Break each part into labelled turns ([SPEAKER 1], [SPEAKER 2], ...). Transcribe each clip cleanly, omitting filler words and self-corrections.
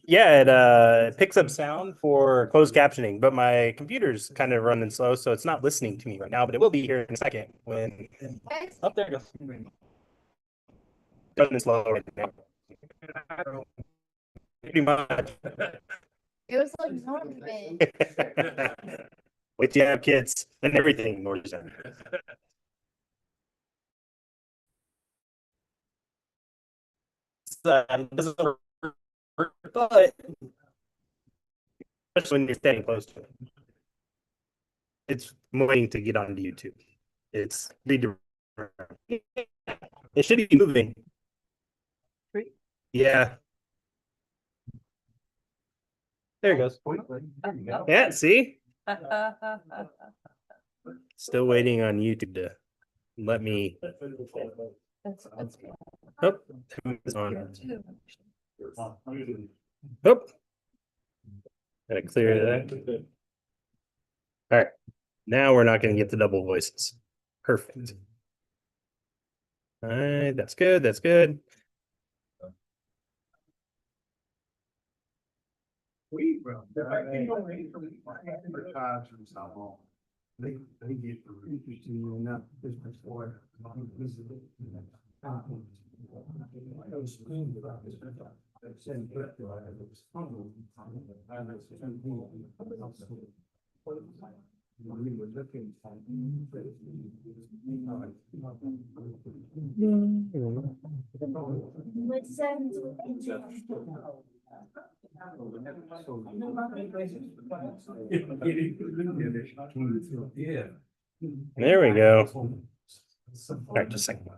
[SPEAKER 1] Yeah, it picks up sound for closed captioning, but my computer's kind of running slow, so it's not listening to me right now, but it will be here in a second when up there it goes. Running slow right now. Pretty much.
[SPEAKER 2] It was like zombie.
[SPEAKER 1] Wait till you have kids and everything more than. It doesn't work, but especially when you're standing close to it. It's waiting to get onto YouTube. It's it should be moving. Yeah, there it goes. Yeah, see? Still waiting on YouTube to let me. Oh, it's on. Oh, gotta clear that. All right, now we're not going to get the double voices. Perfect. All right, that's good. That's good.
[SPEAKER 3] They get interesting enough business for
[SPEAKER 1] There we go. All right, just a second.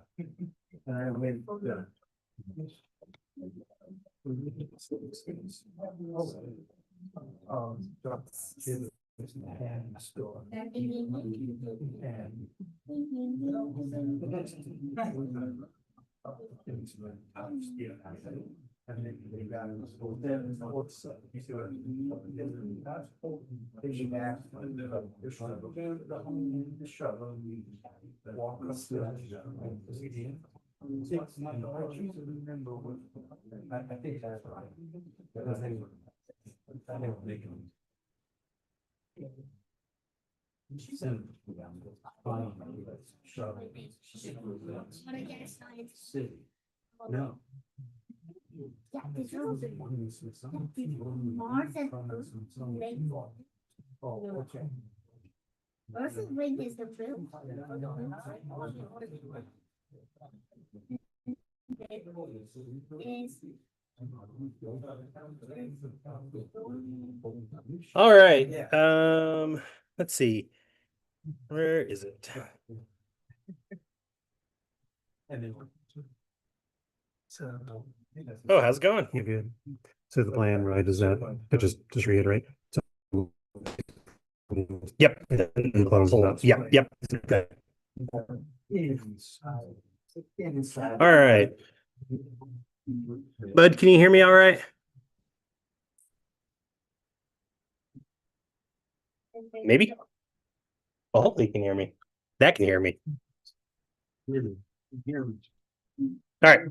[SPEAKER 3] No.
[SPEAKER 2] Yeah, this was Mars and Earth link.
[SPEAKER 3] Oh, okay.
[SPEAKER 2] Earth's ring is the blue. Is
[SPEAKER 1] All right. Let's see. Where is it? Oh, how's it going?
[SPEAKER 3] You're good. So the plan, right, is that, just reiterate. So,
[SPEAKER 1] Yep.
[SPEAKER 3] close it up.
[SPEAKER 1] Yep. Yep. Okay. All right. Bud, can you hear me all right? Maybe. Well, hopefully you can hear me. That can hear me. All right.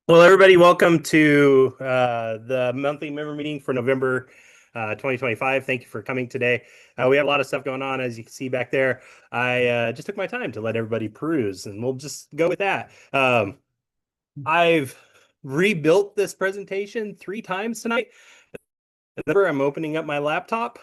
[SPEAKER 1] Well, everybody, welcome to the monthly member meeting for November 2025. Thank you for coming today. We have a lot of stuff going on, as you can see back there. I just took my time to let everybody peruse, and we'll just go with that. I've rebuilt this presentation 3 times tonight. Remember, I'm opening up my laptop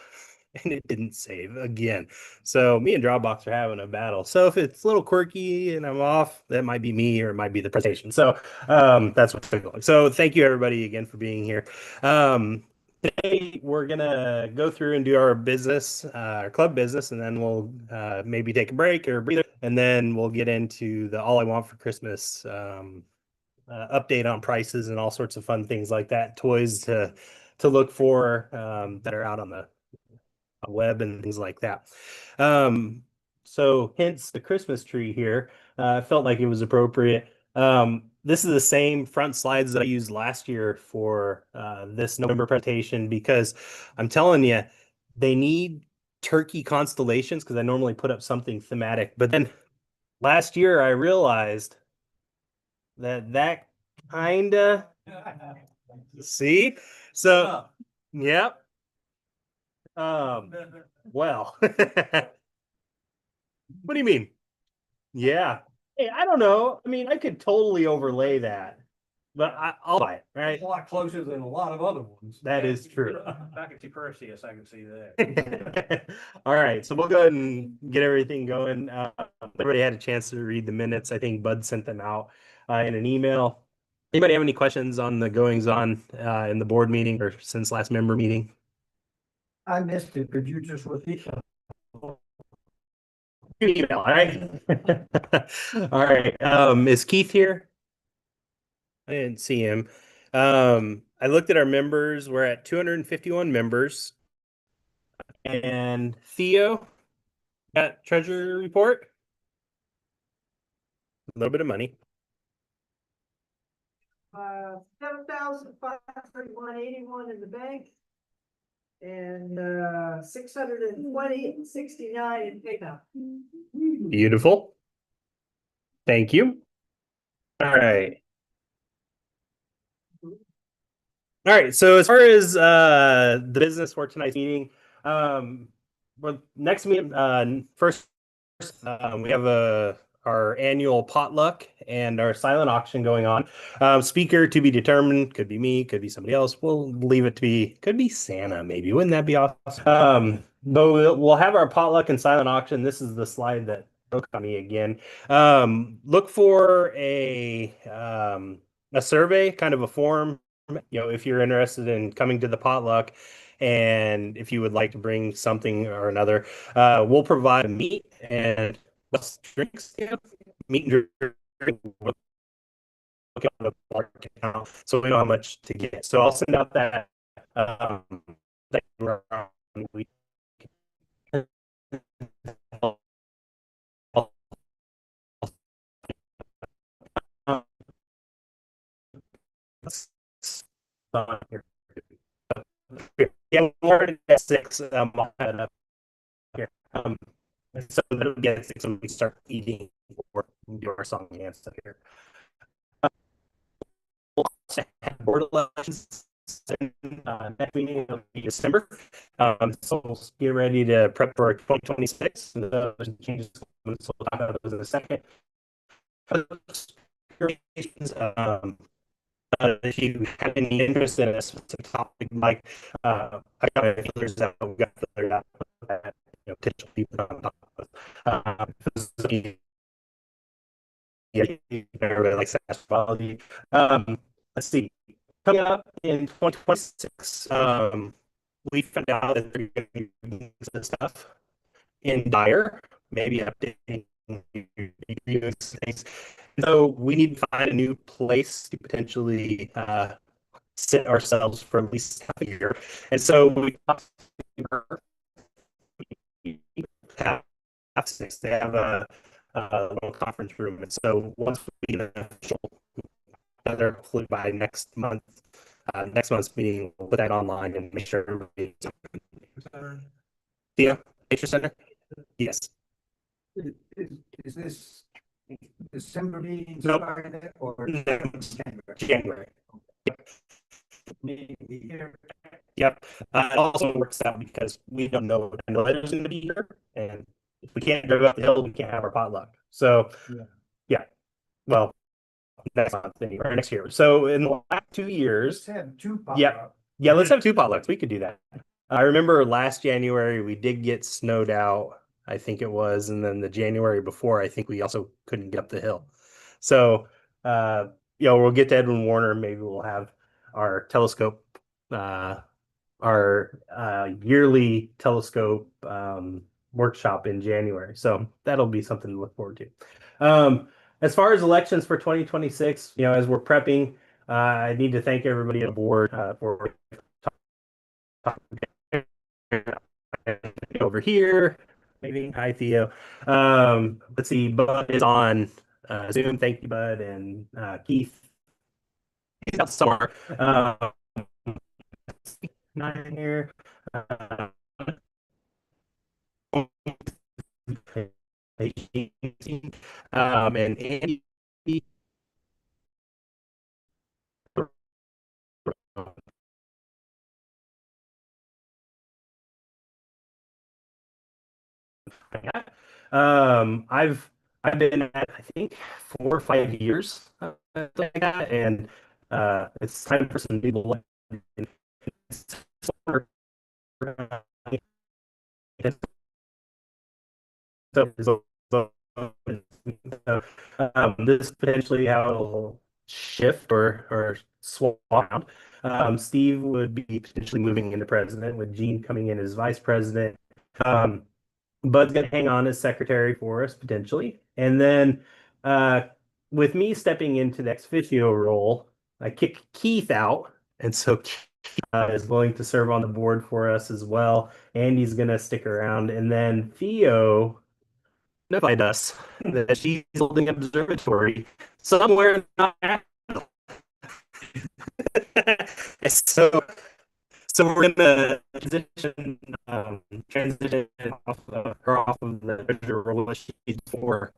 [SPEAKER 1] and it didn't save again. So me and Dropbox are having a battle. So if it's a little quirky and I'm off, that might be me or it might be the presentation. So that's what's going on. So thank you everybody again for being here. Today we're gonna go through and do our business, our club business, and then we'll maybe take a break or breather, and then we'll get into the All I Want for Christmas update on prices and all sorts of fun things like that, toys to look for that are out on the web and things like that. So hence the Christmas tree here. I felt like it was appropriate. This is the same front slides that I used last year for this November presentation because I'm telling you, they need turkey constellations because I normally put up something thematic. But then last year I realized that kind of see So, yep. Well, what do you mean? Yeah. Hey, I don't know. I mean, I could totally overlay that, but I'll buy it, right?
[SPEAKER 4] A lot closer than a lot of other ones.
[SPEAKER 1] That is true.
[SPEAKER 4] Back at Perseus, I can see that.
[SPEAKER 1] All right, so we'll go ahead and get everything going. Everybody had a chance to read the minutes. I think Bud sent them out in an email. Anybody have any questions on the goings on in the board meeting or since last member meeting?
[SPEAKER 4] I missed it. Could you just repeat?
[SPEAKER 1] Email, all right. All right. Is Keith here? I didn't see him. I looked at our members. We're at 251 members. And Theo, got treasury report? A little bit of money.
[SPEAKER 5] 7,531.81 in the bank. And 620.69 in PayPal.
[SPEAKER 1] Beautiful. Thank you. All right. All right. So as far as the business for tonight's meeting, well, next meeting, first, we have our annual potluck and our silent auction going on. Speaker to be determined. Could be me. Could be somebody else. We'll leave it to be. Could be Santa. Maybe. Wouldn't that be awesome? But we'll have our potluck and silent auction. This is the slide that broke on me again. Look for a survey, kind of a form. If you're interested in coming to the potluck, and if you would like to bring something or another, we'll provide meat and drinks, meat and drink. Look at the bar account, so we know how much to get. So I'll send out that week. Yeah, we're at 6. I'll head up here. So that'll get at 6 when we start eating or do our song and dance stuff here. We'll also have board elections. Next meeting will be December. So we'll get ready to prep for 2026. And changes, so we'll talk about those in a second. If you have any interest in a specific topic, like I got filters out, we got filtered out that potential people on top of. Everybody likes astrology. Let's see. Coming up in 2026, we found out that there's going to be some stuff in Dyer, maybe updating things. So we need to find a new place to potentially sit ourselves for at least half a year. And so we have six. They have a little conference room. And so once we get an official together, hopefully by next month's meeting, we'll put that online and make sure everybody. Theo, Nature Center? Yes.
[SPEAKER 4] Is this December meeting
[SPEAKER 1] Nope.
[SPEAKER 4] started or
[SPEAKER 1] January.
[SPEAKER 4] January?
[SPEAKER 1] Yep. It also works out because we don't know what kind of weather's going to be here, and if we can't drive up the hill, we can't have our potluck. So, yeah. Well, next month or next year. So in the last 2 years,
[SPEAKER 4] Let's have two
[SPEAKER 1] Yeah. Yeah, let's have 2 potlucks. We could do that. I remember last January we did get snowed out, I think it was, and then the January before, I think we also couldn't get up the hill. So, we'll get to Edwin Warner. Maybe we'll have our telescope, our yearly telescope workshop in January. So that'll be something to look forward to. As far as elections for 2026, as we're prepping, I need to thank everybody on board for over here. Maybe hi Theo. Let's see, Bud is on Zoom. Thank you, Bud, and Keith. He's out somewhere. Not in here. And Andy. I've been at, I think, 4 or 5 years, something like that, and it's time for some people. This potentially how it'll shift or swap out. Steve would be potentially moving into president, with Gene coming in as vice president. Um, Bud's gonna hang on as secretary for us potentially, and then uh, with me stepping into the ex officio role, I kick Keith out, and so Keith is willing to serve on the board for us as well. Andy's gonna stick around, and then Theo notified us that she's holding an observatory somewhere in the so so we're in the transition off of her off of the treasurer role that she's for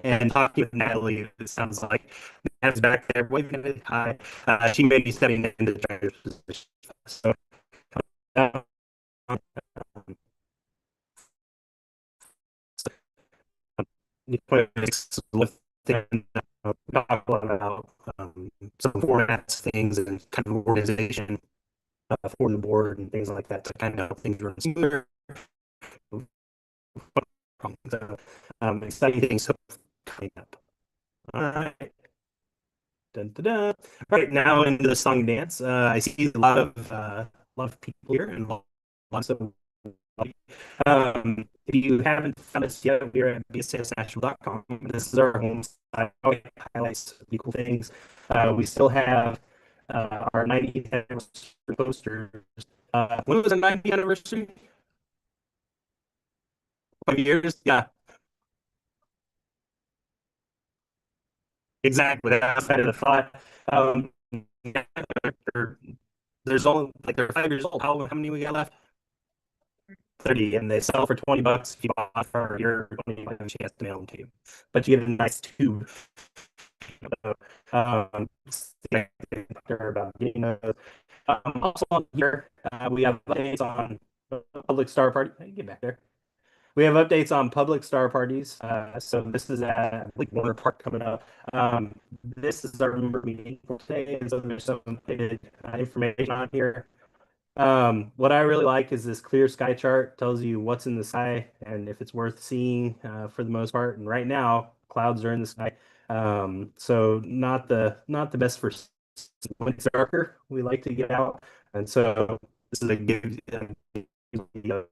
[SPEAKER 1] and talking with Natalie. It sounds like Nat's back there waving at me. Hi. She may be stepping into the treasurer's position. So uh, with talk about some formats, things, and kind of organization for the board and things like that to kind of help things run smoother. So, exciting things coming up. All right. Dun, dun, dun. All right, now into the song and dance. I see a lot of people here and lots of. If you haven't found us yet, we're at bsasnational.com. This is our home site. It highlights really cool things. We still have our 90th anniversary posters. When was the 90th anniversary? 5 years? Yeah, exactly. That's kind of the thought. They're- there's only like they're 5 years old. How many we got left? 30, and they sell for $20 if you bought for your 25, she has to mail them to you. But you get a nice tube. Um, about getting those. Also on here, we have updates on public star party. Hey, get back there. We have updates on public star parties. So this is at like Warner Park coming up. This is our member meeting for today, and so there's some updated information on here. What I really like is this clear sky chart. Tells you what's in the sky and if it's worth seeing for the most part. And right now, clouds are in the sky. So not the best for when it's darker. We like to get out, and so this is a good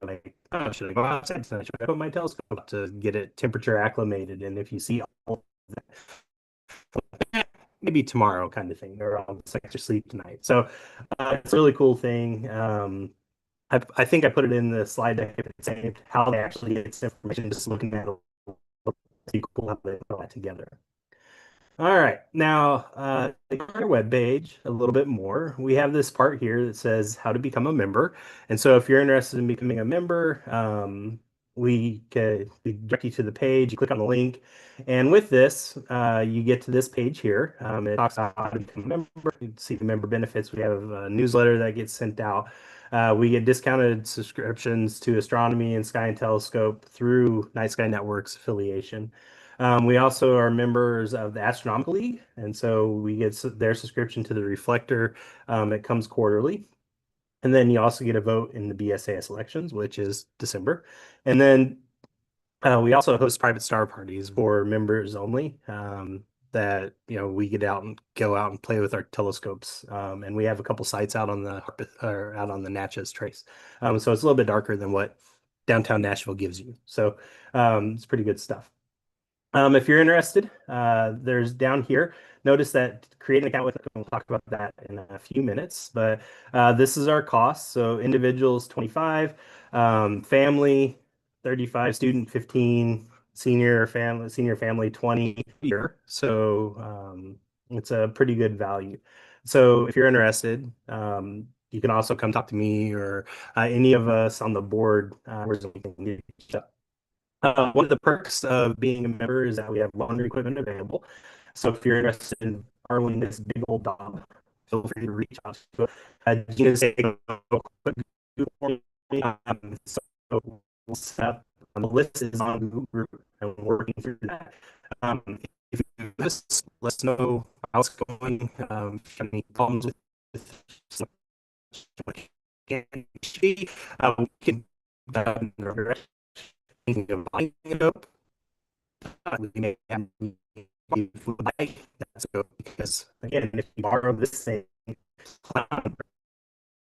[SPEAKER 1] like, oh, should I go outside tonight? Should I put my telescope up to get it temperature acclimated? And if you see all of that, maybe tomorrow kind of thing, or I'll just extra sleep tonight. So it's a really cool thing. I think I put it in the slide deck if it's saved, how they actually get this information, just looking at it, pretty cool how they put all that together. All right, now our web page a little bit more. We have this part here that says how to become a member, and so if you're interested in becoming a member, we direct you to the page. You click on the link, and with this, you get to this page here. It talks about how to become a member. You can see the member benefits. We have a newsletter that gets sent out. We get discounted subscriptions to astronomy and sky and telescope through Night Sky Network's affiliation. We also are members of the Astronomical League, and so we get their subscription to the Reflector. It comes quarterly. And then you also get a vote in the BSAS elections, which is December. And then we also host private star parties for members only. That we get out and go out and play with our telescopes, and we have a couple sites out on the Natchez Trace. So it's a little bit darker than what downtown Nashville gives you. So it's pretty good stuff. If you're interested, there's down here. Notice that create an account with us. We'll talk about that in a few minutes. But this is our cost. So individuals 25, family 35, student 15, senior family 20 year. So it's a pretty good value. So if you're interested, you can also come talk to me or any of us on the board. One of the perks of being a member is that we have laundry equipment available. So if you're interested in borrowing this big old dog, feel free to reach out to Gina's So we'll set up the list is on Google Group and we're working through that. If you just let us know how it's going, if you have any problems with we can thinking of buying it up. We may have that's good because again, if you borrow this thing,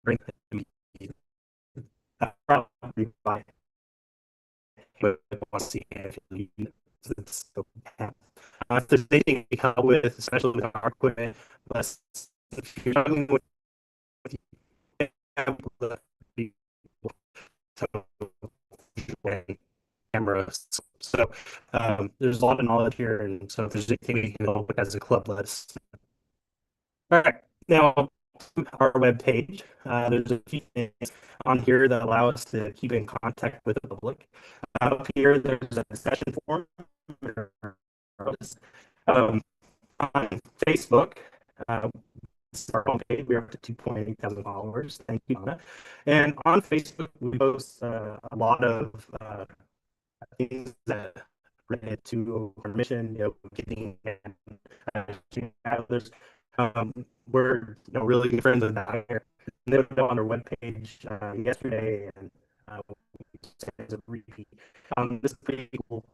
[SPEAKER 1] bring it probably buy it. But want to see if it's so if there's anything we come up with, especially with our equipment, plus if you're struggling with cameras. So there's a lot of knowledge here, and so if there's anything we can help with as a club, let us. All right, now our web page. There's a few things on here that allow us to keep in contact with the public. Up here, there's a discussion forum. On Facebook, our homepage, we're up to 2.8 thousand followers. Thank you, Anna. And on Facebook, we post a lot of things that related to our mission, getting others. We're really good friends with that here. And they were on our webpage yesterday, and as a repeat. This is pretty cool.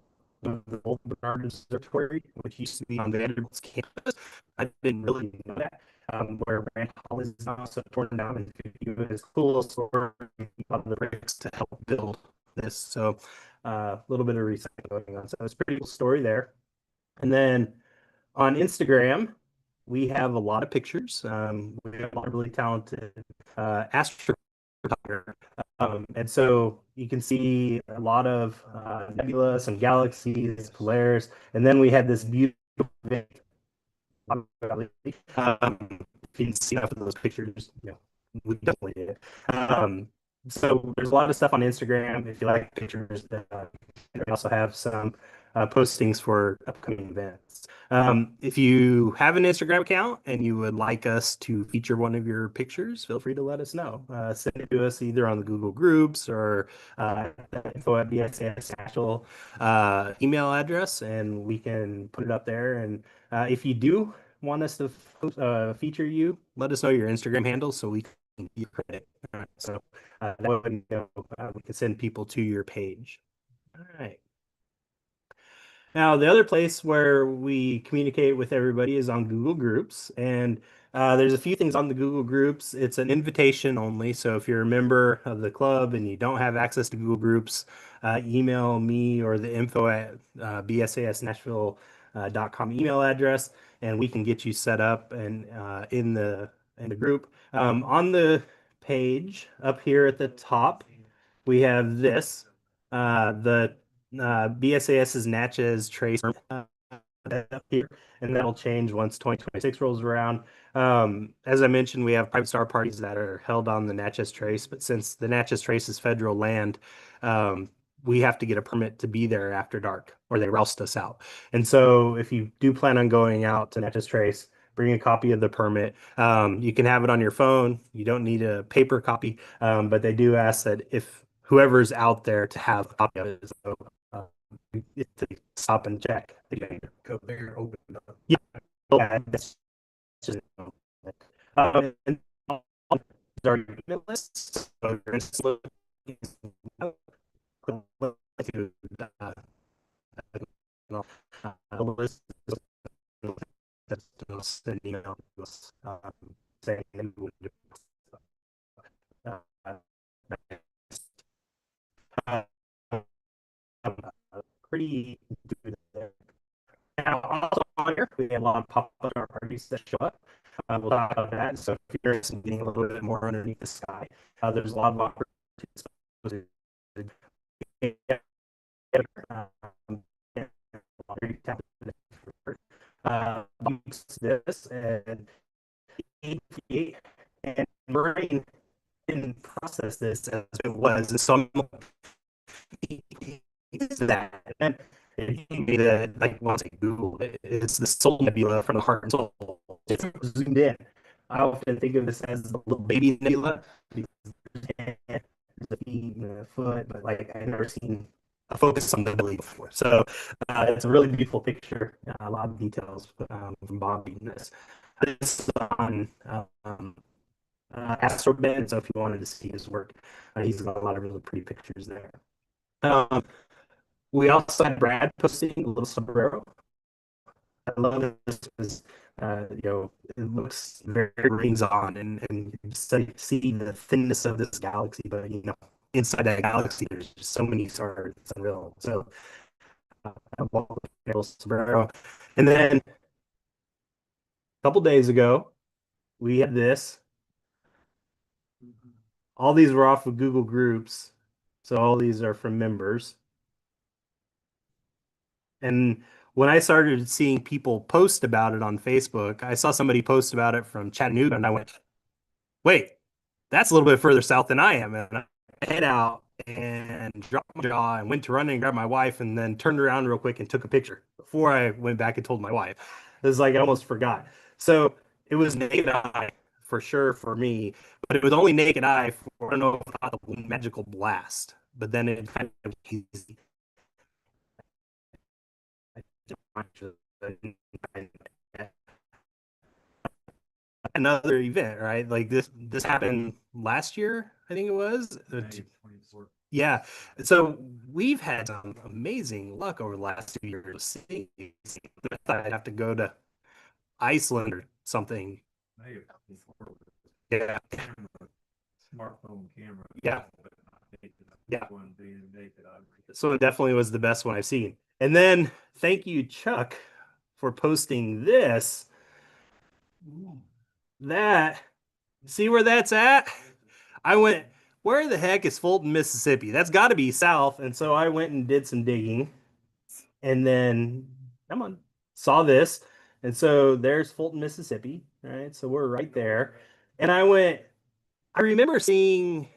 [SPEAKER 1] The old Bernard Observatory, which used to be on Vanderbilt's campus. I didn't really know that. Where Rand Hall is now so torn down, and it was cool story on the bricks to help build this. So a little bit of recycling going on. So it's a pretty cool story there. And then on Instagram, we have a lot of pictures. We have a lot of really talented astrophotographers. And so you can see a lot of nebula, some galaxies, flares, and then we had this beautiful if you can see enough of those pictures, we definitely did. So there's a lot of stuff on Instagram if you like pictures. We also have some postings for upcoming events. If you have an Instagram account and you would like us to feature one of your pictures, feel free to let us know. Send it to us either on the Google Groups or info at BSAS actual email address, and we can put it up there. And if you do want us to feature you, let us know your Instagram handle so we can give you credit. So that way we can send people to your page. All right. Now, the other place where we communicate with everybody is on Google Groups. And there's a few things on the Google Groups. It's an invitation only. So if you're a member of the club and you don't have access to Google Groups, email me or the info at bsasnashville.com email address, and we can get you set up and in the group. On the page up here at the top, we have this, the BSAS's Natchez Trace up here, and that'll change once 2026 rolls around. As I mentioned, we have private star parties that are held on the Natchez Trace, but since the Natchez Trace is federal land, we have to get a permit to be there after dark, or they roust us out. And so if you do plan on going out to Natchez Trace, bring a copy of the permit. You can have it on your phone. You don't need a paper copy, but they do ask that if whoever's out there to have a copy of it. So to stop and check. Go there, open it up. Yeah, that's just and our email list. So you're to list that's an email to us saying pretty good there. Now, also on here, we have a lot of pop-up parties that show up. We'll talk about that. So if you're interested in getting a little bit more underneath the sky, there's a lot of opportunities. This and Brain didn't process this as it was, and so that and like once I Google it, it's the soul nebula from the heart and soul. It's zoomed in. I often think of this as a little baby nebula because there's a feet and a foot, but like I've never seen a focus on the belly before. So it's a really beautiful picture. A lot of details from Bobby in this. This is on Astroband, so if you wanted to see his work, he's got a lot of really pretty pictures there. We also had Brad posting a little sombrero. I love this because it looks very rings on, and you see the thinness of this galaxy, but inside that galaxy there's just so many stars. It's unreal. So I love the little sombrero. And then a couple days ago we had this. All these were off of Google Groups, so all these are from members. And when I started seeing people post about it on Facebook, I saw somebody post about it from Chattanooga, and I went, wait, that's a little bit further south than I am. And I head out and dropped my jaw and went to run and grab my wife, and then turned around real quick and took a picture before I went back and told my wife. It was like I almost forgot. So it was naked eye for sure for me, but it was only naked eye for, I don't know, the magical blast. But then it kind of easy. Another event, right? Like this happened last year, I think it was. Yeah. So we've had some amazing luck over the last 2 years. I thought I'd have to go to Iceland or something. Yeah.
[SPEAKER 4] Smartphone camera.
[SPEAKER 1] Yeah. Yeah. So it definitely was the best one I've seen. And then thank you, Chuck, for posting this. That, see where that's at? I went, where the heck is Fulton, Mississippi? That's got to be south. And so I went and did some digging, and then, come on, saw this. And so there's Fulton, Mississippi. Right. So we're right there. And I remember seeing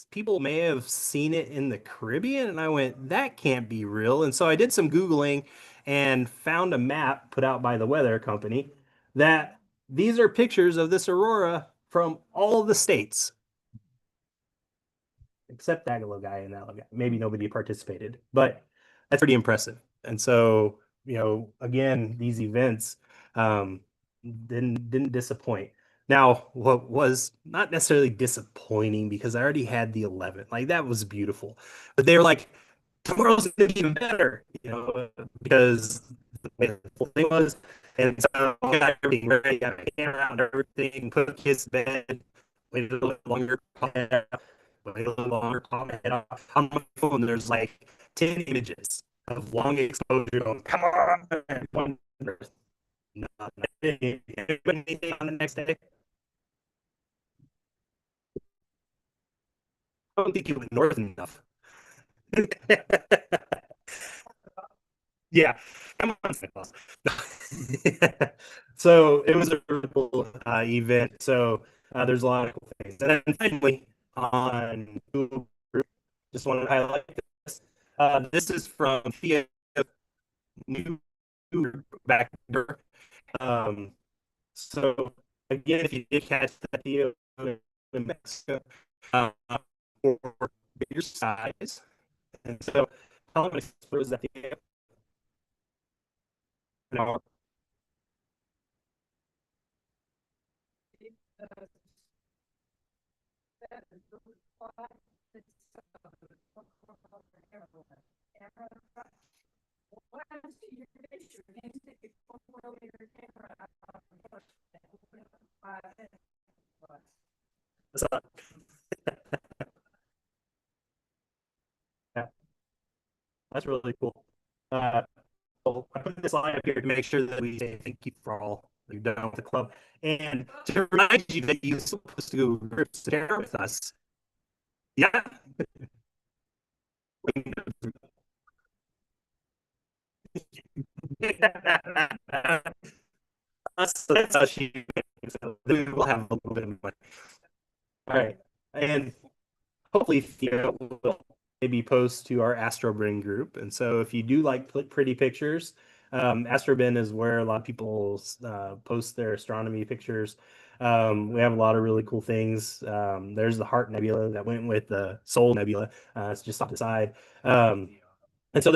[SPEAKER 1] people may have seen it in the Caribbean, and I went, that can't be real. And so I did some Googling and found a map put out by the weather company that these are pictures of this aurora from all the states, except that little guy and that little guy. Maybe nobody participated, but that's pretty impressive. And so, again, these events didn't disappoint. Now, what was not necessarily disappointing, because I already had the 11th, like that was beautiful, but they were like, tomorrow's gonna be even better, because the way the whole thing was. And so I got everything ready, got my camera and everything, put the kids to bed, waited a little longer, wait a little longer, call my head off. On my phone, there's like 10 images of long exposure going, come on, anything on the next day. I don't think you went north enough. Yeah, come on, Santa So it was a really cool event. So there's a lot of cool things. And then finally, on Google Group, just wanted to highlight this. This is from Thea New back there. So again, if you did catch that Thea in Mexico, uh, for bigger size, and so how many was that Thea? No. Yeah, that's really cool. So I put this slide up here to make sure that we say thank you for all you've done with the club, and to remind you that you're supposed to go groups to share with us. Yeah. That's how she. So we will have a little bit of money. All right, and hopefully Theo will maybe post to our Astro Brain group. And so if you do like pretty pictures, Astrobin is where a lot of people post their astronomy pictures. We have a lot of really cool things. There's the Heart Nebula that went with the Soul Nebula. It's just off the side. And so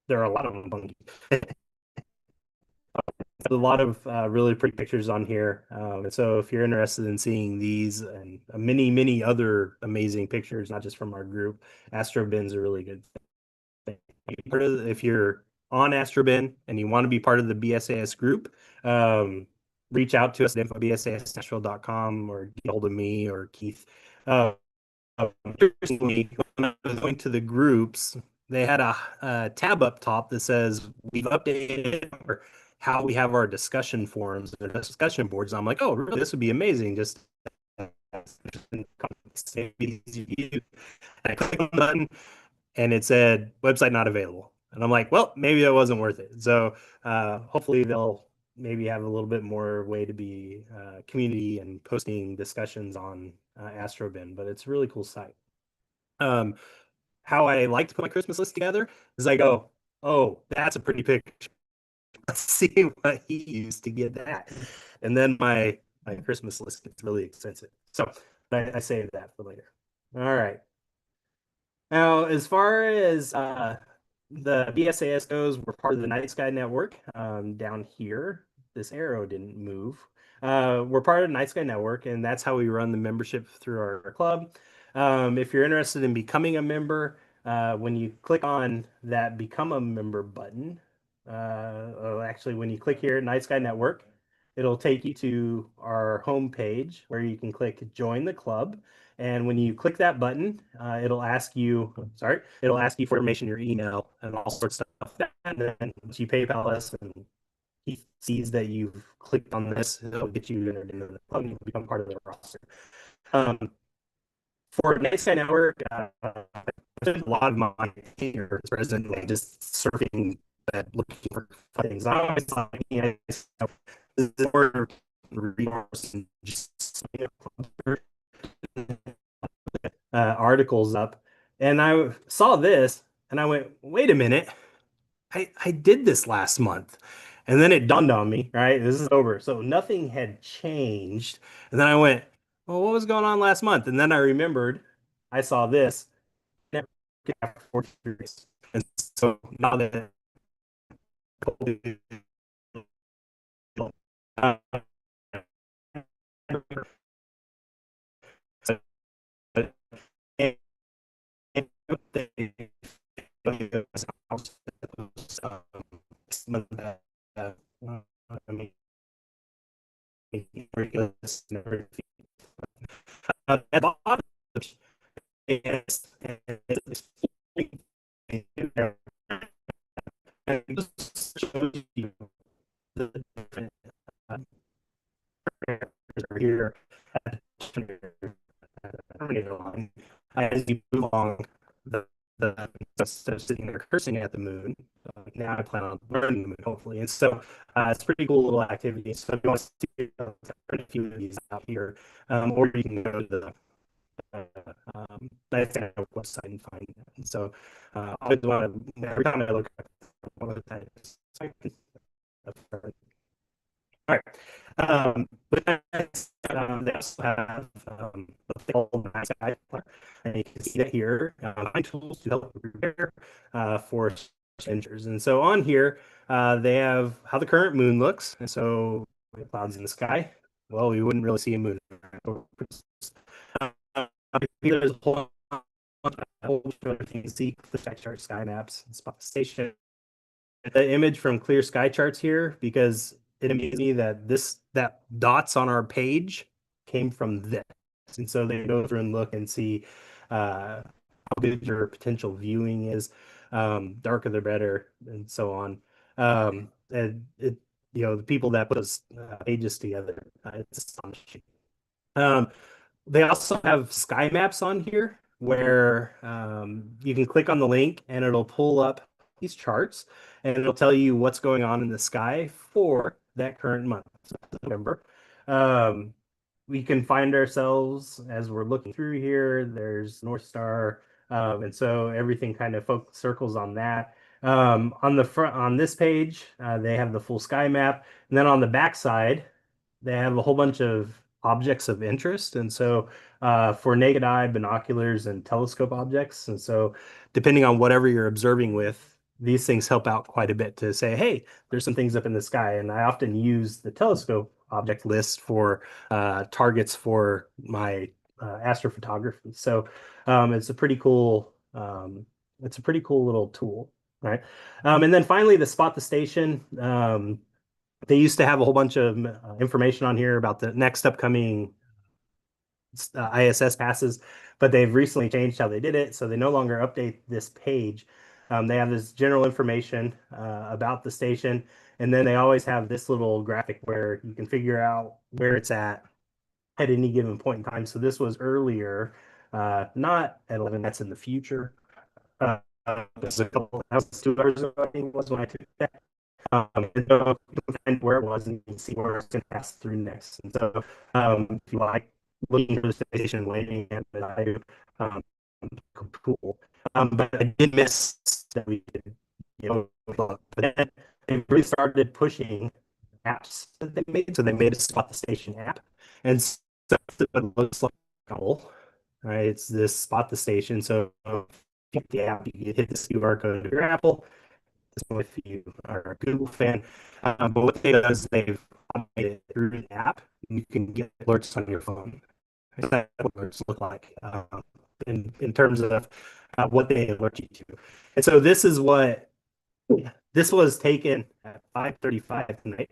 [SPEAKER 1] there are a lot of them. A lot of really pretty pictures on here. And so if you're interested in seeing these and many other amazing pictures, not just from our group, Astrobin's a really good thing. If you're on Astrobin and you want to be part of the BSAS group, reach out to us at info@bsasnashville.com or get hold of me or Keith. Interestingly, when I was going to the groups, they had a tab up top that says we've updated how we have our discussion forums and discussion boards. And I'm like, oh, really? This would be amazing. Just easy to use. And I clicked on the button and it said website not available. And I'm like, well, maybe that wasn't worth it. So hopefully they'll maybe have a little bit more way to be community and posting discussions on Astrobin, but it's a really cool site. How I like to put my Christmas list together is I go, oh, that's a pretty picture. Let's see what he used to get that. And then my Christmas list gets really extensive. So I saved that for later. All right. Now, as far as the BSAS goes, we're part of the Night Sky Network down here. This arrow didn't move. We're part of the Night Sky Network, and that's how we run the membership through our club. If you're interested in becoming a member, when you click on that Become a Member button, actually, when you click here, Night Sky Network, it'll take you to our homepage where you can click Join the Club. And when you click that button, it'll ask you, it'll ask you for information, your email, and all sorts of stuff. And then once you PayPal us and he sees that you've clicked on this, it'll get you entered into the club and you become part of the roster. For Night Sky Network, I spent a lot of my here as president, like just surfing, looking for things. I always thought, this is more resource and just articles up, and I saw this, and I went, "Wait a minute, I did this last month," and then it dawned on me, right? This is over, so nothing had changed, and then I went, "Well, what was going on last month?" And then I remembered, I saw this, and so now that uh, I mean, at the bottom, and just shows you the different here as you move along instead of sitting there cursing at the moon. Now I plan on learning the moon, hopefully. And so it's a pretty cool little activity. So if you want to see a few of these out here, or you can go to the website and find that. And so I always want to, every time I look at one of the all right. But they also have they call Night Sky, and you can see that here. Find tools to help prepare for adventures. And so on here, they have how the current moon looks. And so clouds in the sky. Well, we wouldn't really see a moon. There's a whole everything you see, the sky chart, sky maps, spot the station. The image from Clear Sky Charts here, because it amazes me that that dots on our page came from this. And so they go through and look and see how good your potential viewing is. Darker the better, and so on. And it, the people that put those pages together, it's astonishing. They also have sky maps on here where you can click on the link and it'll pull up these charts and it'll tell you what's going on in the sky for that current month, November. We can find ourselves as we're looking through here. There's North Star, and so everything kind of circles on that. On the front, on this page, they have the full sky map, and then on the back side, they have a whole bunch of objects of interest. And so, for naked eye, binoculars, and telescope objects, and so depending on whatever you're observing with, these things help out quite a bit to say, hey, there's some things up in the sky. And I often use the telescope object list for targets for my astrophotography. So it's a pretty cool little tool, right? And then finally, the spot the station. They used to have a whole bunch of information on here about the next upcoming ISS passes, but they've recently changed how they did it. So they no longer update this page. They have this general information about the station, and then they always have this little graphic where you can figure out where it's at any given point in time. So this was earlier, not at 11, that's in the future. There's a couple, that was 2 hours ago, I think it was when I took that. And so you can find where it was and you can see where it's going to pass through next. And so if you like looking for the station and waiting, and I do, cool. But I did miss that we did, but then they really started pushing apps that they made. So they made a spot the station app, and so it looks like right? It's this spot the station. So the app, you hit the QR code of your Apple. If you are a Google fan, but what they do is they've automated it through the app. You can get alerts on your phone. That's what alerts look like in terms of what they alert you to. And so this is what this was taken at 5:35 tonight.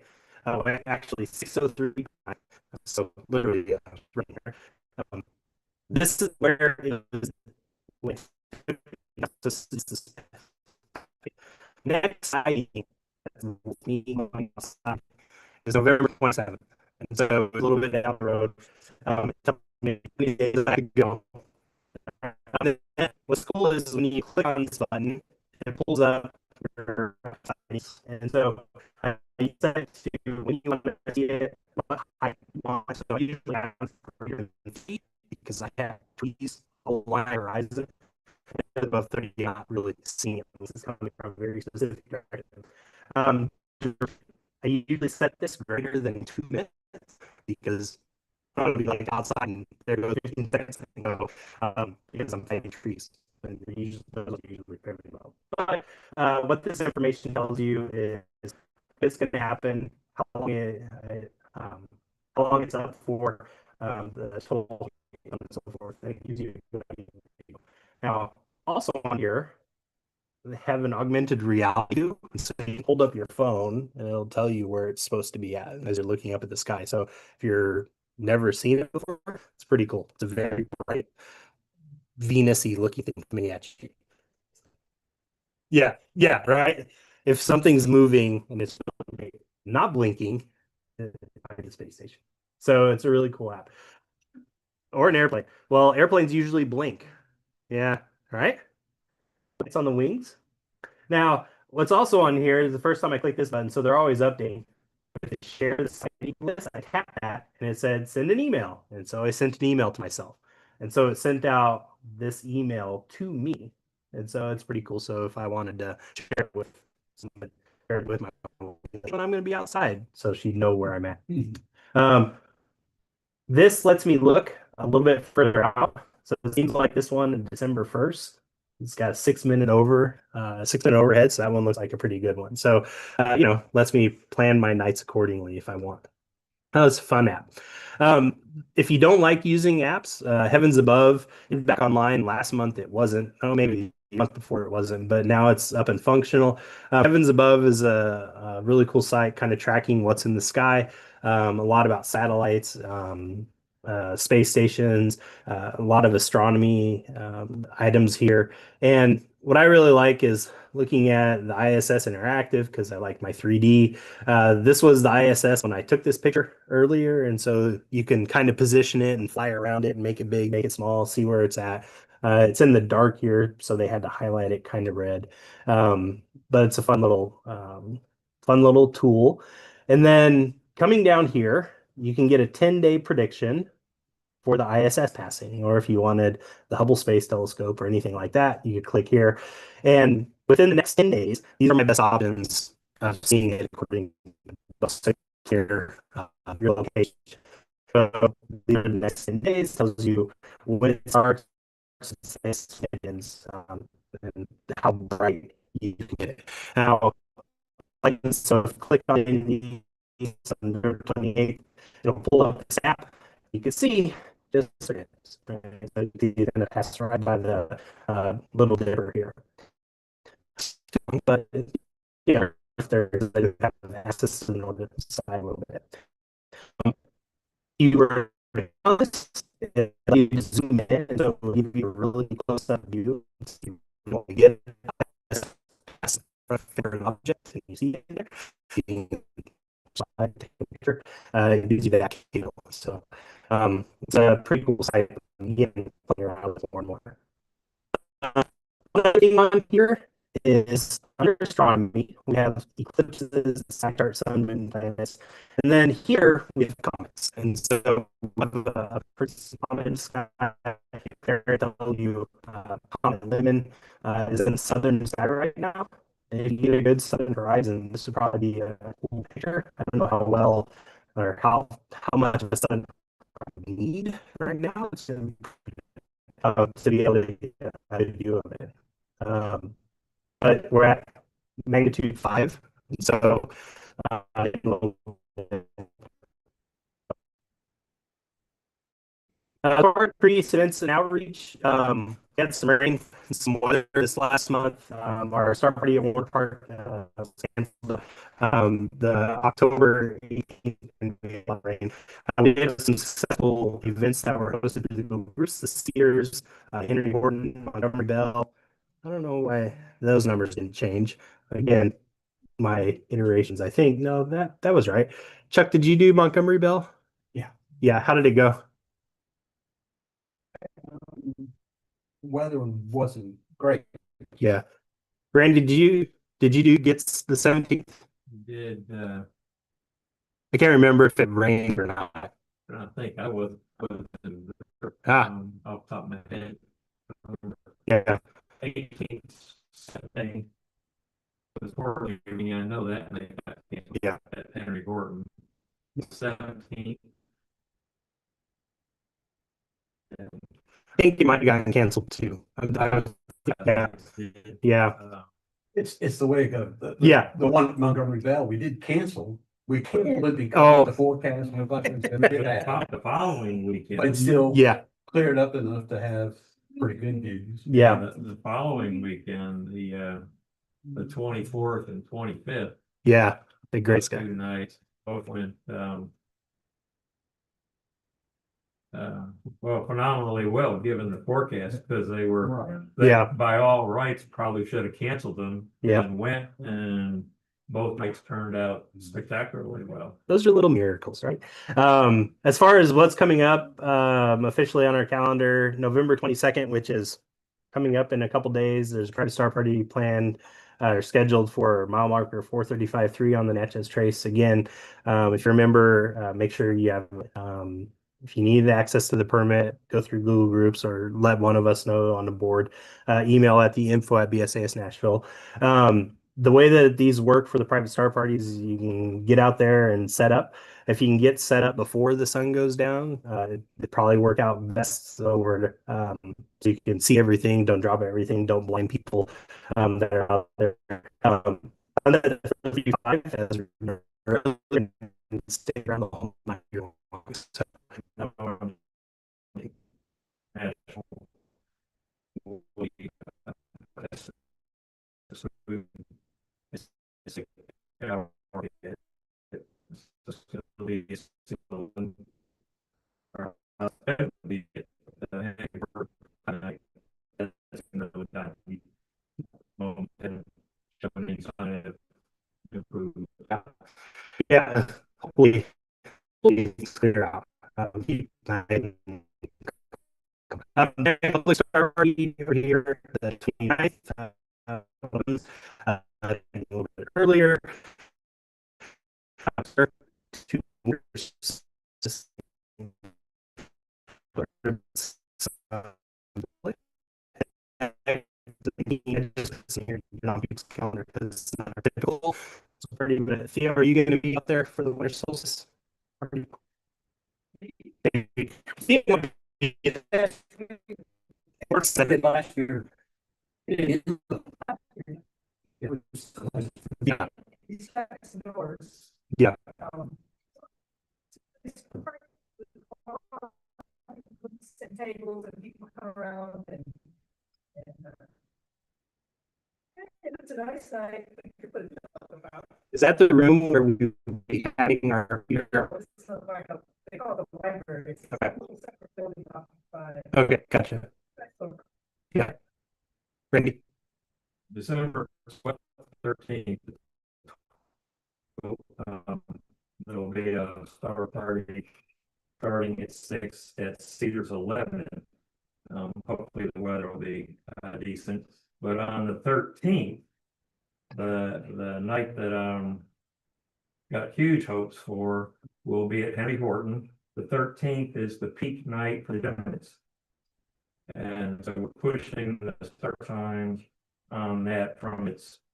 [SPEAKER 1] Actually 6:03. So literally right here. This is where it was with next sighting is November 27th. And so a little bit down the road. Many days I could go. What's cool is when you click on this button, it pulls up your sightings. And so you set it to when you want to see it, what height you want. So I usually have for feet because I have trees along my horizon. Above 30, you're not really seeing it. This is coming from a very specific direction. I usually set this greater than 2 minutes because I want to be like outside and there goes 15 seconds and go because I'm planting trees. And those are usually fairly low. But what this information tells you is it's going to happen, how long it's up for, the total, and so forth. And it gives you a good idea. Now, also on here, they have an augmented reality. So you hold up your phone and it'll tell you where it's supposed to be at as you're looking up at the sky. So if you're never seen it before, it's pretty cool. It's a very bright, Venus-y looking thing coming at you. Yeah, right. If something's moving and it's not blinking, it's the space station. So it's a really cool app. Or an airplane. Well, airplanes usually blink. Yeah, right? It's on the wings. Now, what's also on here is the first time I click this button, so they're always updating. Share the site list. I tapped that and it said send an email. And so I sent an email to myself. And so it sent out this email to me. And so it's pretty cool. So if I wanted to share it with someone, share it with my phone, I'm going to be outside, so she'd know where I'm at. This lets me look a little bit further out. So it seems like this one, December 1st, it's got a 6 minute overhead. So that one looks like a pretty good one. So, lets me plan my nights accordingly if I want. That was a fun app. If you don't like using apps, Heavens Above is back online. Last month it wasn't. Oh, maybe the month before it wasn't, but now it's up and functional. Heavens Above is a really cool site, kind of tracking what's in the sky. A lot about satellites, space stations, a lot of astronomy items here. And what I really like is looking at the ISS Interactive because I like my 3D. This was the ISS when I took this picture earlier. And so you can kind of position it and fly around it and make it big, make it small, see where it's at. It's in the dark here, so they had to highlight it kind of red. But it's a fun little tool. And then coming down here, you can get a 10-day prediction for the ISS passing, or if you wanted the Hubble Space Telescope or anything like that, you could click here. And within the next 10 days, these are my best options of seeing it according to the here, your location. So the next 10 days tells you when it starts, and how bright you can get it. Now, like so, if you click on the November 28th, it'll pull up this app. You can see just a second. So you kind of pass right by the Little Dipper here. But yeah, if there's they have access to the northern side a little bit. You were you just zoom in, so it'll give you a really close up view. You want to get an object and you see it there. You can slide, take a picture, it gives you that cable. So it's a pretty cool site. Again, playing around with more and more. One other thing on here is under astronomy, we have eclipses, sky chart, sun, moon, planets, and then here we have comets. And so, one of the first comets, there tell you comet Lemon is in the southern sky right now. And if you get a good southern horizon, this would probably be a cool picture. I don't know how well or how much of a sun we need right now to be able to get a view of it. But we're at magnitude 5, so for previous events and outreach, we had some rain, some weather this last month. Our Star Party at Warner Park was canceled the October 18th, and we had a lot of rain. We had some successful events that were hosted through the groups, the Steers, Henry Gordon, Montgomery Bell. I don't know why those numbers didn't change. Again, my iterations, I think. No, that was right. Chuck, did you do Montgomery Bell?
[SPEAKER 3] Yeah.
[SPEAKER 1] Yeah, how did it go?
[SPEAKER 3] Weather wasn't great.
[SPEAKER 1] Yeah. Randy, did you do gets the 17th?
[SPEAKER 4] Did,
[SPEAKER 1] I can't remember if it rained or not.
[SPEAKER 4] I think I was, off the top of my head.
[SPEAKER 1] Yeah.
[SPEAKER 4] 18th, I think. Was Portland, I mean, I know that, and they got canceled
[SPEAKER 1] Yeah.
[SPEAKER 4] at Henry Gordon. 17th.
[SPEAKER 1] I think it might have gotten canceled too. Yeah. Yeah.
[SPEAKER 3] It's the way it goes.
[SPEAKER 1] Yeah.
[SPEAKER 3] The one at Montgomery Bell, we did cancel. We couldn't live
[SPEAKER 1] Oh.
[SPEAKER 3] because the forecast and a bunch of things.
[SPEAKER 4] The following weekend.
[SPEAKER 3] But it still
[SPEAKER 1] Yeah.
[SPEAKER 3] cleared up enough to have pretty good views.
[SPEAKER 1] Yeah.
[SPEAKER 4] The following weekend, the 24th and 25th.
[SPEAKER 1] Yeah. The great sky.
[SPEAKER 4] 2 nights, both went, well, phenomenally well, given the forecast, because they were,
[SPEAKER 1] Yeah.
[SPEAKER 4] by all rights, probably should have canceled them.
[SPEAKER 1] Yeah.
[SPEAKER 4] And went, and both nights turned out spectacularly well.
[SPEAKER 1] Those are little miracles, right? As far as what's coming up officially on our calendar, November 22nd, which is coming up in a couple days, there's a private star party planned or scheduled for mile marker 435.3 on the Natchez Trace. Again, if you remember, make sure you have if you need access to the permit, go through Google Groups or let one of us know on the board. Email at the info@BSAS Nashville. The way that these work for the private star parties, you can get out there and set up. If you can get set up before the sun goes down, it probably work out best over so you can see everything, don't drop everything, don't blind people that are out there. Stay around the whole night. So, yeah, hopefully clear out. Public star party over here the 29th, a little bit earlier. Two years, just just on people's calendar because it's not our typical party. But Theo, are you going to be out there for the winter solstice party? Theo, we're 7 last year. Yeah,
[SPEAKER 5] These back doors.
[SPEAKER 1] yeah.
[SPEAKER 5] um, Sit tables and people come around and it's a nice night. We could put it up about.
[SPEAKER 1] Is that the room where we will be having our?
[SPEAKER 5] It's not like they call it the library. It's
[SPEAKER 1] Okay.
[SPEAKER 5] a little separate building occupied.
[SPEAKER 1] Okay, gotcha. Yeah, Randy.
[SPEAKER 4] December 13th. There'll be a star party starting at 6 at Cedars 11. Hopefully the weather will be decent. But on the 13th, the night that got huge hopes for will be at Henry Horton. The 13th is the peak night for the Giants. And so we're pushing the start time on that from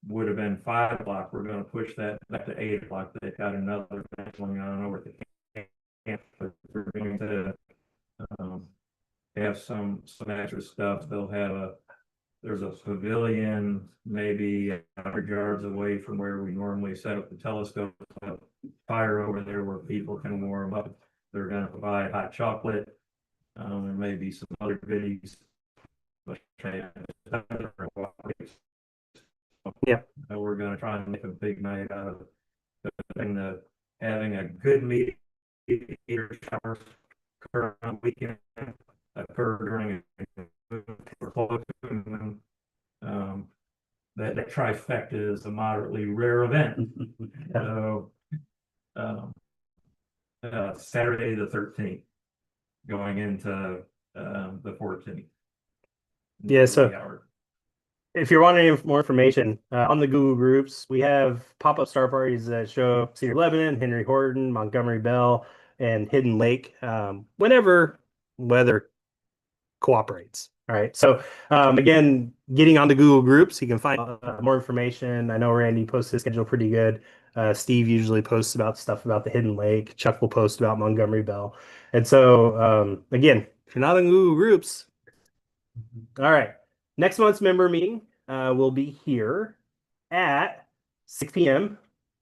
[SPEAKER 4] would have been 5 o'clock. We're going to push that back to 8 o'clock. They've got another event going on over at the camp. But we're going to have some extra stuff. They'll have there's a pavilion maybe 100 yards away from where we normally set up the telescope. Fire over there where people can warm up. They're going to provide hot chocolate. And maybe some other goodies. But
[SPEAKER 1] Yeah.
[SPEAKER 4] We're going to try and make a big night out of it. Having a good meeting showers occur on the weekend, occur during that trifecta is a moderately rare event. So Saturday the 13th, going into the 14th.
[SPEAKER 1] Yeah, so if you're wanting more information on the Google groups, we have pop-up star parties that show up Cedar Lebanon, Henry Horton, Montgomery Bell, and Hidden Lake whenever weather cooperates. All right. So again, getting onto Google groups, you can find more information. I know Randy posts his schedule pretty good. Steve usually posts about stuff about the Hidden Lake. Chuck will post about Montgomery Bell. And so again, if you're not in Google groups, all right. Next month's member meeting will be here at 6 p.m.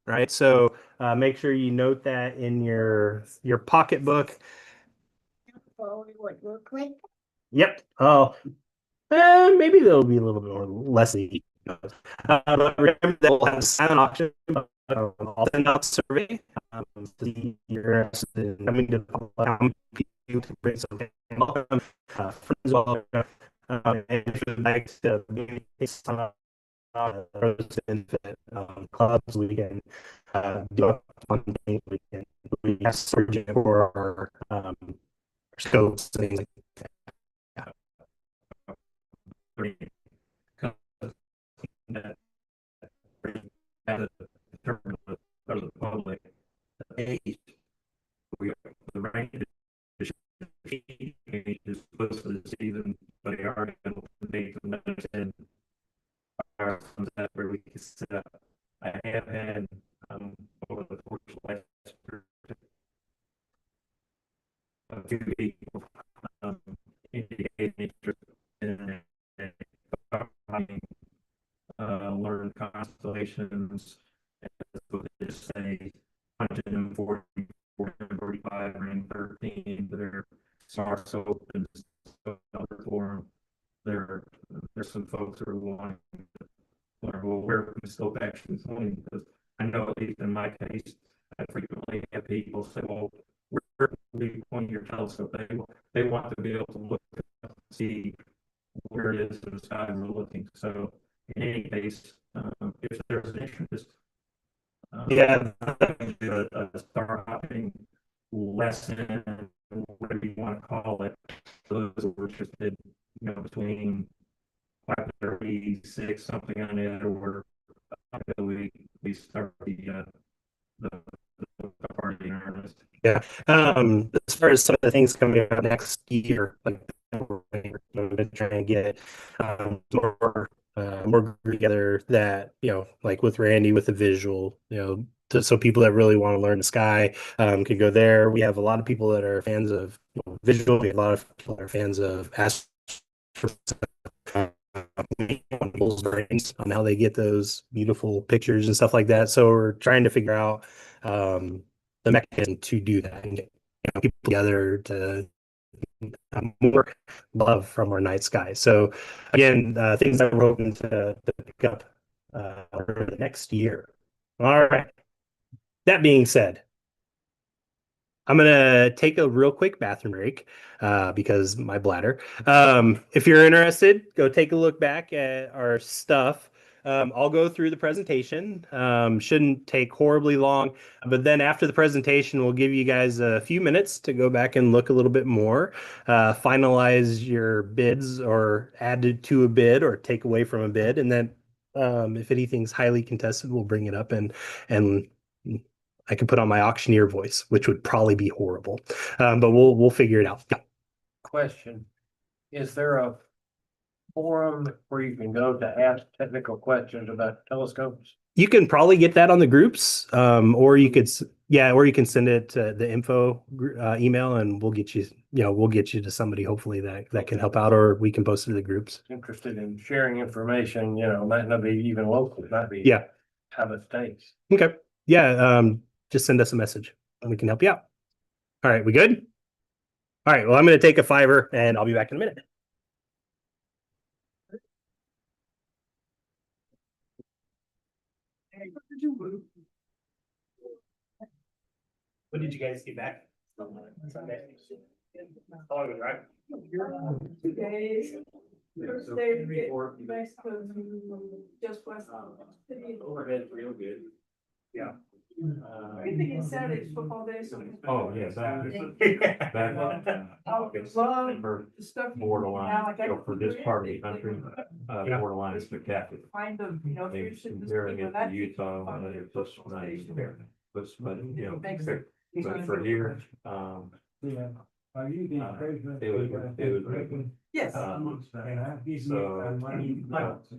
[SPEAKER 1] Right. So make sure you note that in your pocketbook.
[SPEAKER 2] What would look like.
[SPEAKER 1] Yep. Oh, maybe there'll be a little bit more less. But remember that we'll have a silent auction. I'll send out a survey. See if you're interested in coming to the public. You can bring some friends well. And if you'd like to take some clubs, we can do a fun thing. We have surgeon for our scopes and things like that.
[SPEAKER 4] The public, the rank is supposed to season, but they already made some notes in where we can set up. I have had over the course of last year a few people indicate interest in learn constellations, and so they just say 140, 45, and 13. They're smart so open other form. There's some folks who are wanting to learn well where the scope actually pointing, because I know at least in my case, I frequently have people say, well, where are you pointing your telescope? They want to be able to look and see where it is in the sky we're looking. So in any case, if there's an interest,
[SPEAKER 1] Yeah.
[SPEAKER 4] a star hopping lesson, whatever you want to call it, those who are interested, between 5:30, 6, something on it, or we start the party in earnest.
[SPEAKER 1] Yeah. As far as some of the things coming out next year, like we're going to try and get more more together that, like with Randy with the visual, so people that really want to learn the sky can go there. We have a lot of people that are fans of visual. We have a lot of people that are fans of people's brains on how they get those beautiful pictures and stuff like that. So we're trying to figure out the mechanism to do that and get people together to more love from our night sky. So again, things that we're hoping to pick up over the next year. All right. That being said, I'm gonna take a real quick bathroom break because my bladder. If you're interested, go take a look back at our stuff. I'll go through the presentation. Shouldn't take horribly long, but then after the presentation, we'll give you guys a few minutes to go back and look a little bit more, finalize your bids or add to a bid or take away from a bid, and then if anything's highly contested, we'll bring it up and I can put on my auctioneer voice, which would probably be horrible, but we'll figure it out. Yeah.
[SPEAKER 6] Question, is there a forum where you can go to ask technical questions about telescopes?
[SPEAKER 1] You can probably get that on the groups, or you could, or you can send it to the info email, and we'll get you, we'll get you to somebody hopefully that can help out, or we can post it to the groups.
[SPEAKER 6] Interested in sharing information, might not be even local, it might be
[SPEAKER 1] Yeah.
[SPEAKER 6] out of state.
[SPEAKER 1] Okay. Yeah. Just send us a message and we can help you out. All right. We good? All right. Well, I'm going to take a fiver and I'll be back in a minute. When did you guys get back? Sunday. How long was it, right?
[SPEAKER 5] 2 days. First day we get Mexico just west of the city.
[SPEAKER 4] Overhead's real good.
[SPEAKER 1] Yeah.
[SPEAKER 5] We think it's Saturday's football day, so.
[SPEAKER 4] Oh, yes.
[SPEAKER 5] I love
[SPEAKER 4] September
[SPEAKER 5] the stuff.
[SPEAKER 4] borderline,
[SPEAKER 5] Now, like, I
[SPEAKER 4] for this part of the country,
[SPEAKER 1] Yeah.
[SPEAKER 4] borderline is spectacular.
[SPEAKER 5] Find them, if you're
[SPEAKER 4] They
[SPEAKER 5] interested in this
[SPEAKER 4] comparing
[SPEAKER 5] thing,
[SPEAKER 4] it
[SPEAKER 5] well,
[SPEAKER 4] to Utah, it's just nice there. But,
[SPEAKER 5] Makes
[SPEAKER 4] but for here, it was,
[SPEAKER 5] Yes.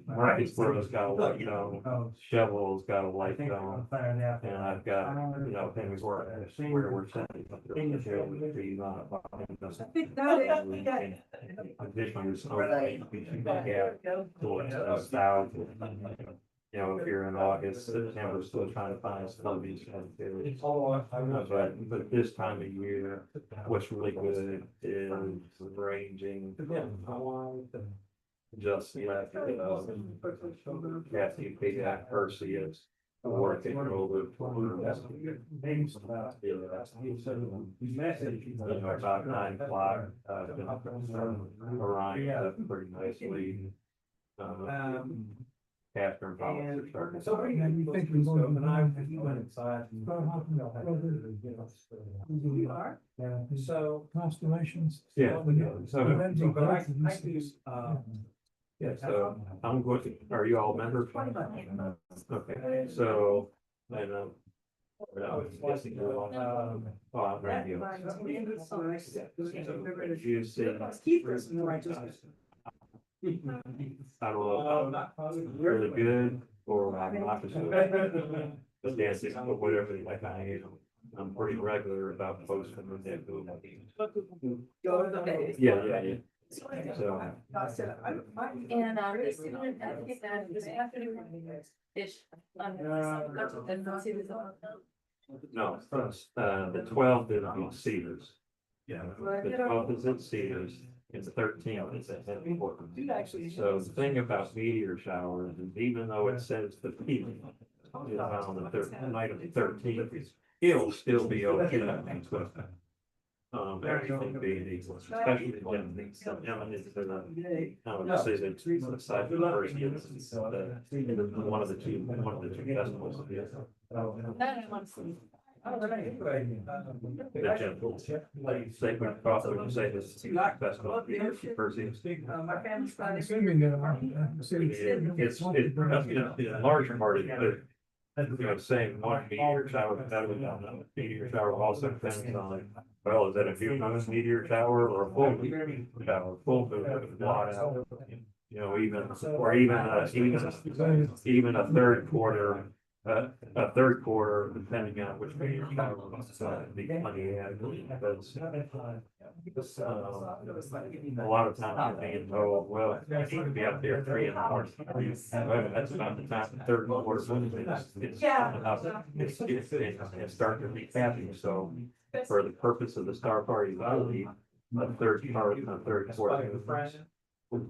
[SPEAKER 4] Marcus Burrow's got a light zone, Shovel's got a light zone, and I've got, things where we're sending.
[SPEAKER 5] I think that is, we got.
[SPEAKER 4] Additionally, towards the south. If you're in August, September, still trying to find some of these. But this time of year, what's really good is ranging. Just left, Kathy, Perseus, working over. About 9 o'clock, Orion, pretty nicely. Catherine.
[SPEAKER 7] So you think you're going to you went inside.
[SPEAKER 5] You are?
[SPEAKER 7] Yeah, so constellations.
[SPEAKER 4] Yeah.
[SPEAKER 7] Yeah,
[SPEAKER 4] So I'm going to, are you all members? Okay, so, and, I was guessing you're on, I'm radio. You said. I don't know, really good or opposite. But dancing, or whatever, like I'm pretty regular about posting on that. Yeah. So.
[SPEAKER 8] And this student, I think that this afternoon ish.
[SPEAKER 4] No, the 12th is in Cedars. Yeah. The 12th is in Cedars, and the 13th is at headquarters. So the thing about meteor showers is even though it says the peak is on the night of the 13th, it'll still be okay. Everything being equal, especially when things come down into I would say that aside from the first year, one of the two festivals. The gentle, sacred prophet would say this festival. First
[SPEAKER 5] My family's trying to.
[SPEAKER 7] Assuming that.
[SPEAKER 4] it's a larger part of it. Saying one meteor shower, that would meteor shower also depends on, well, is that a new meteor shower or a full meteor shower? Full blot out. you know, even a third quarter, depending on which way you're traveling, be plenty of, because, a lot of times you're being told, well, you need to be out there 3 in the morning. Well, that's about the time the third quarter, it's starting to be happy, so for the purpose of the star party, I believe, a third part, a third quarter.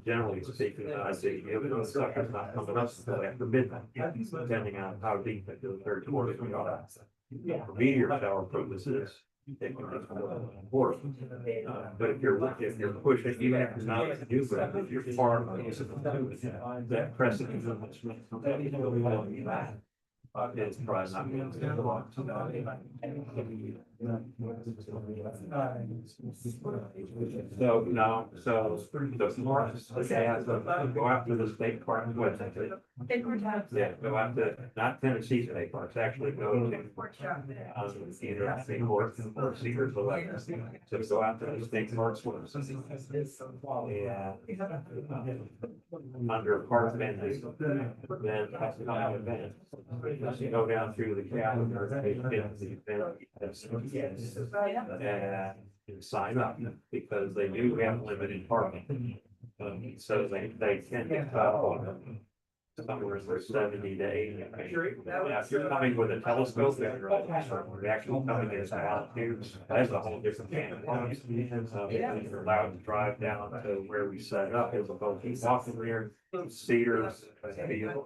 [SPEAKER 4] Generally speaking, I say, if the sucker's not coming up until after midnight, depending on how deep into the third quarter we are. For meteor shower purposes, it can be important. But if you're pushing, even if you're not to do that, if you're far, that precedent is probably not going to take long. So now, so the more they have to go after the state park, what? Yeah, go after, not Tennessee state parks, actually go to either state parks or Cedars Elect. So go after the state parks. Yeah. Under park vendors, then that's not an event. You go down through the calendar, and sign up because they do have limited parking. So they can get somewhere in 70 to 80. Now, if you're coming with a telescope, you're actually coming in altitude, that's a whole different can of worms. You're allowed to drive down to where we set up as opposed to walking there. Cedars, you're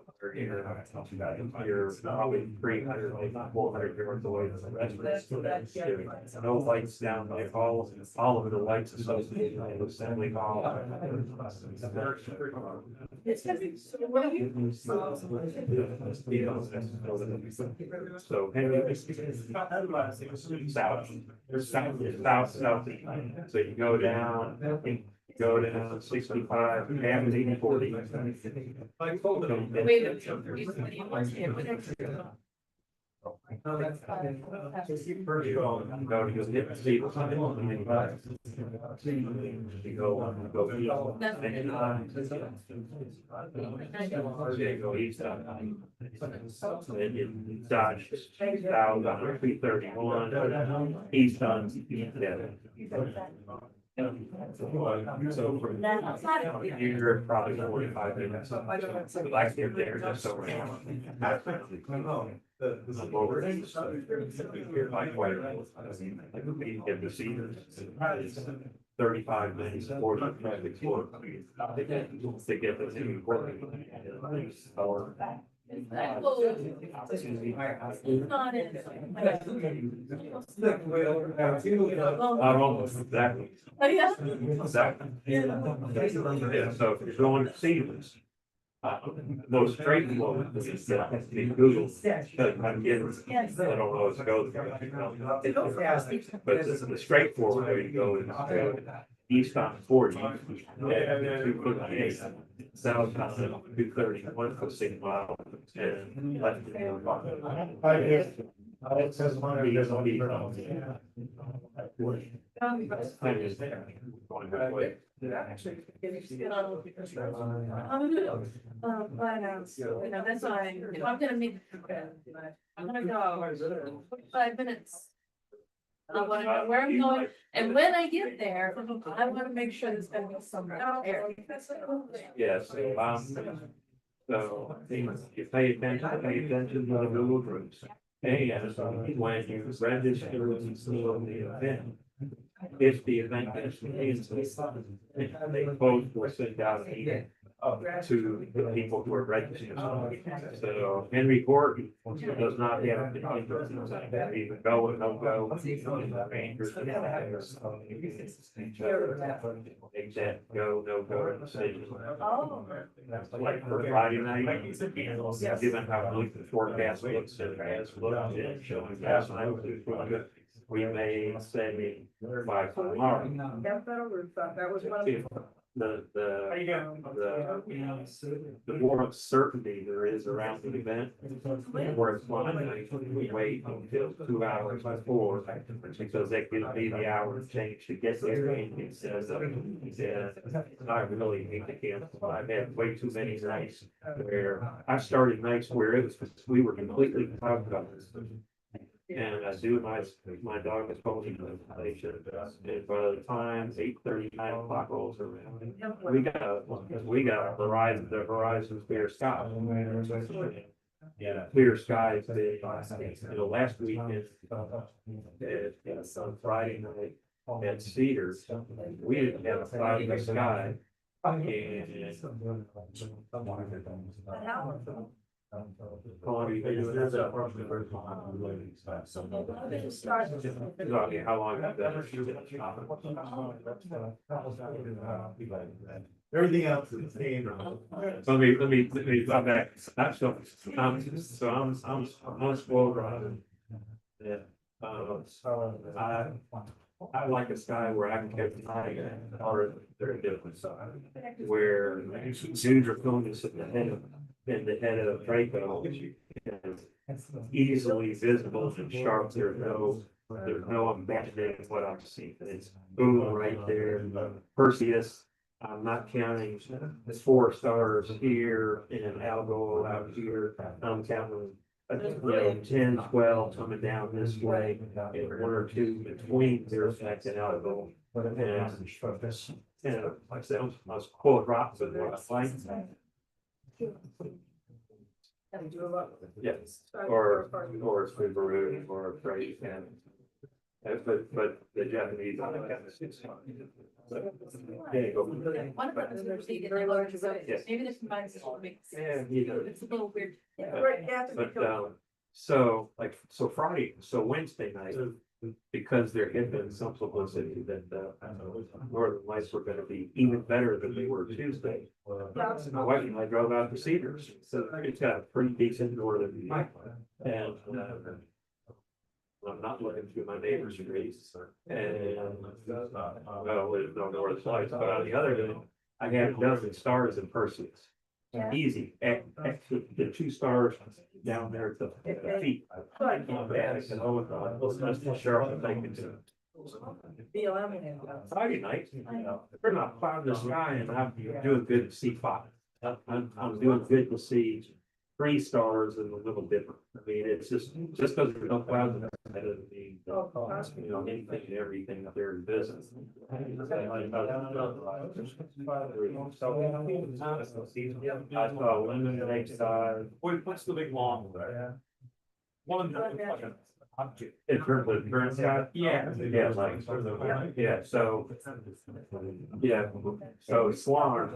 [SPEAKER 4] probably 300, maybe 400 yards away from the restaurant. No lights down there, all of the lights associated with Assembly Hall.
[SPEAKER 5] It's gonna be, so what do you?
[SPEAKER 4] So Henry, south. So you go down. Go down 65, and 80/40.
[SPEAKER 5] Wait,
[SPEAKER 4] First of all, you go to go hit the seat. You go east. Then you dodge south on 331, east on, so you're probably 45 minutes. Like you're there just over. I'm over east. You're like quite you get the Cedars. 35 minutes, 40 traffic to get the two working. Or almost exactly.
[SPEAKER 5] Oh, yeah.
[SPEAKER 4] Exactly. Yeah, so if you're going to Cedars, most straightforward is Google.
[SPEAKER 5] Yes.
[SPEAKER 4] I don't always go there. But the straightforward way to go is east on 40, and 258, south on 231 for 6 miles, and left.
[SPEAKER 5] You know, that's why, if I'm gonna meet, I'm gonna go 5 minutes. I wanna know where I'm going, and when I get there, I wanna make sure there's gonna be some there.
[SPEAKER 4] Yes, so you pay attention to the Google groups. And when you register for the event, if the event is they both will send out an email to the people who are registered. So Henry Gordon does not have the interest in even go or no go. Exact go, no go decision.
[SPEAKER 5] Oh.
[SPEAKER 4] Like for Friday night, given how the forecast looks and has looked and showing last night, we may say by tomorrow.
[SPEAKER 5] That was one of the.
[SPEAKER 4] the more uncertainty there is around the event. Where it's flying, we wait until 2 hours before, because that gives me the hour to change to get there. And he says, I really hate to cancel. I've had way too many nights where I started nights where it was, we were completely cloud covered. And I do my dog is holding the station, and by the time 8:30, 9 o'clock rolls around, we got a Verizon clear sky. Yeah, clear skies, last weekend, on Friday night at Cedars, we didn't have a cloud in the sky. How long have you been doing this? How long have everything else is the same. Let me, I'm back. I'm spoiled rotten. Yeah. I like a sky where I can catch an eye and color very different side. Where dudes are filming this at the head of Draco is easily visible and sharp. There's no imagining what I'm seeing. It's boom right there. Perseus, I'm not counting the 4 stars here and Algo out here. I'm counting 10, 12 coming down this way, and 1 or 2 between Fairfax and Algo. And like I said, I was quote rocks with what I like. Yeah, or Subaru or a freight and. But the Japanese on the kind of six. There you go.
[SPEAKER 5] One of them is really good, they're large, so
[SPEAKER 4] Yes.
[SPEAKER 5] maybe this combines this will make sense.
[SPEAKER 4] Yeah,
[SPEAKER 5] It's a little weird.
[SPEAKER 4] But so Friday, so Wednesday night, because there had been some publicity that Northern Lights were gonna be even better than they were Tuesday. My wife and I drove out to Cedars, so it's got a pretty decent northern view. And I'm not looking through my neighbor's trees, and well, there's no northern lights, but on the other hand, I had a dozen stars in Perseus. Easy, the 2 stars down there at the feet. Friday night, we're not cloud in the sky, and I'm doing good to see 5. I'm doing good to see 3 stars and a little different. I mean, it's just because there's no clouds in that doesn't mean, anything and everything up there in business. I saw lemon lakeside.
[SPEAKER 6] What's the big long there? One of the.
[SPEAKER 4] In terms of current sky? Yeah, like, so Swan,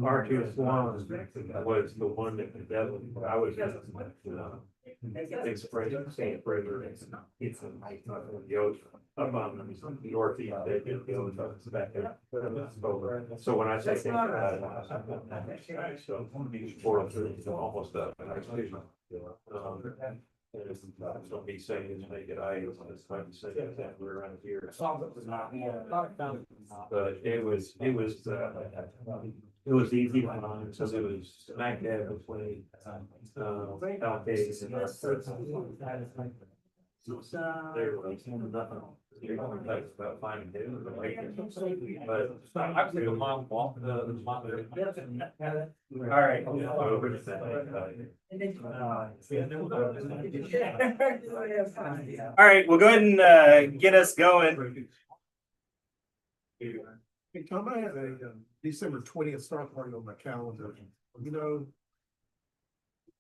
[SPEAKER 4] R2 Swan was the one that I was expressing, saying further, it's a night, not the ocean, up on the northeast, they get the ocean back there. So when I say things like that, so almost up. Don't be saying it's make it ice, it's trying to say that we're around here. But it was easy to find, because it was smack dab between Alcades and there was nothing. About finding new, but I was a long walk. All right.
[SPEAKER 1] All right, we'll go ahead and get us going.
[SPEAKER 7] Hey, Tom, I have a December 20th start party on my calendar.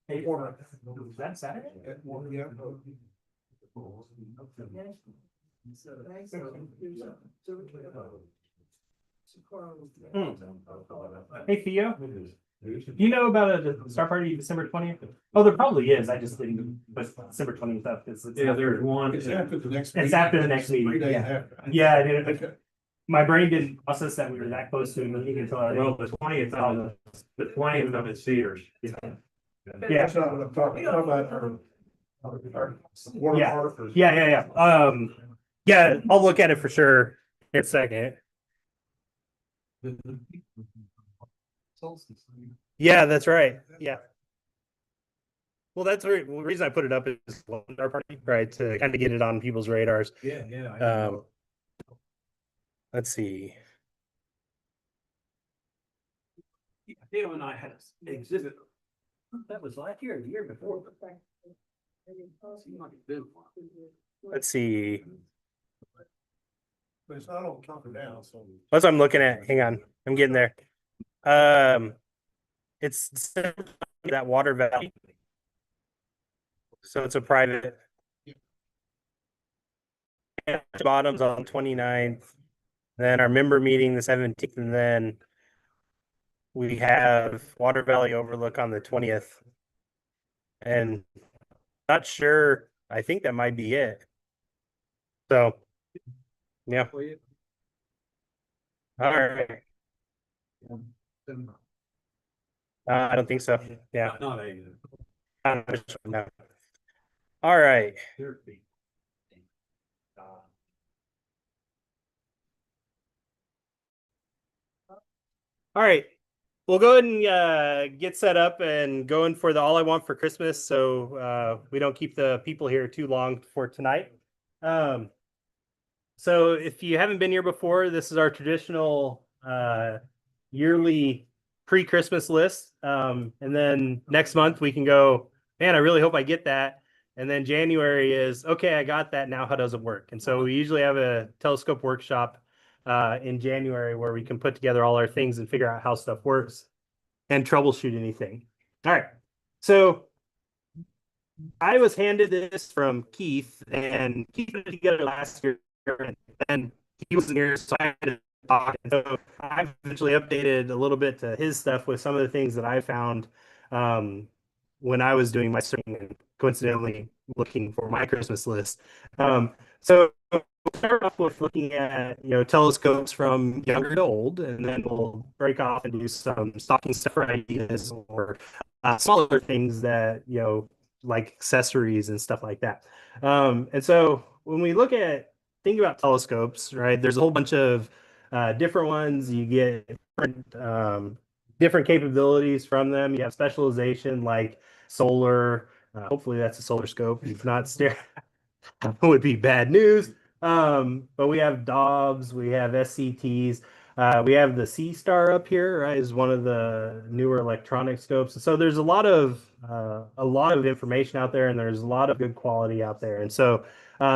[SPEAKER 1] Hey, is that Saturday?
[SPEAKER 7] At 1 p.m.
[SPEAKER 1] Hey, Theo. Do you know about a star party December 20th? Oh, there probably is. I just didn't put December 20th up.
[SPEAKER 4] There's one.
[SPEAKER 7] It's after the next.
[SPEAKER 1] It's after the next meeting.
[SPEAKER 7] 3 days
[SPEAKER 1] Yeah.
[SPEAKER 7] after.
[SPEAKER 1] Yeah, I didn't. My brain didn't process that we were that close to a meeting until I.
[SPEAKER 4] Well, the 20th of in Cedars.
[SPEAKER 1] Yeah.
[SPEAKER 7] That's not what I'm talking about.
[SPEAKER 1] Yeah. Yeah, I'll look at it for sure in a second. Yeah, that's right. Yeah. Well, that's the reason I put it up is our party, right? To kind of get it on people's radars.
[SPEAKER 7] Yeah, yeah.
[SPEAKER 1] Let's see.
[SPEAKER 7] Dale and I had an exhibit. That was last year, the year before.
[SPEAKER 1] Let's see.
[SPEAKER 3] But it's not all top or down, so.
[SPEAKER 1] That's what I'm looking at. Hang on. I'm getting there. It's that Water Valley. So it's a private. Bottoms on 29th. Then our member meeting the 17th, and then we have Water Valley Overlook on the 20th. And not sure. I think that might be it. So yeah. All right. I don't think so. Yeah.
[SPEAKER 7] Not a.
[SPEAKER 1] No. All right. All right. We'll go ahead and get set up and going for the All I Want for Christmas, so we don't keep the people here too long for tonight. So if you haven't been here before, this is our traditional yearly pre-Christmas list. And then next month we can go, man, I really hope I get that. And then January is, okay, I got that. Now how does it work? And so we usually have a telescope workshop in January where we can put together all our things and figure out how stuff works and troubleshoot anything. All right. So I was handed this from Keith, and Keith put it together last year, and he wasn't here, so I had to talk. And so I've eventually updated a little bit to his stuff with some of the things that I found when I was doing my searching and coincidentally looking for my Christmas list. So we'll start off with looking at telescopes from younger to old, and then we'll break off and do some stocking stuffer ideas or smaller things that like accessories and stuff like that. And so when we think about telescopes, right, there's a whole bunch of different ones. You get different capabilities from them. You have specialization like solar. Hopefully that's a solar scope. If not, would be bad news. But we have Dobbs, we have SCTs. We have the C Star up here, right? Is one of the newer electronic scopes. So there's a lot of information out there, and there's a lot of good quality out there. And so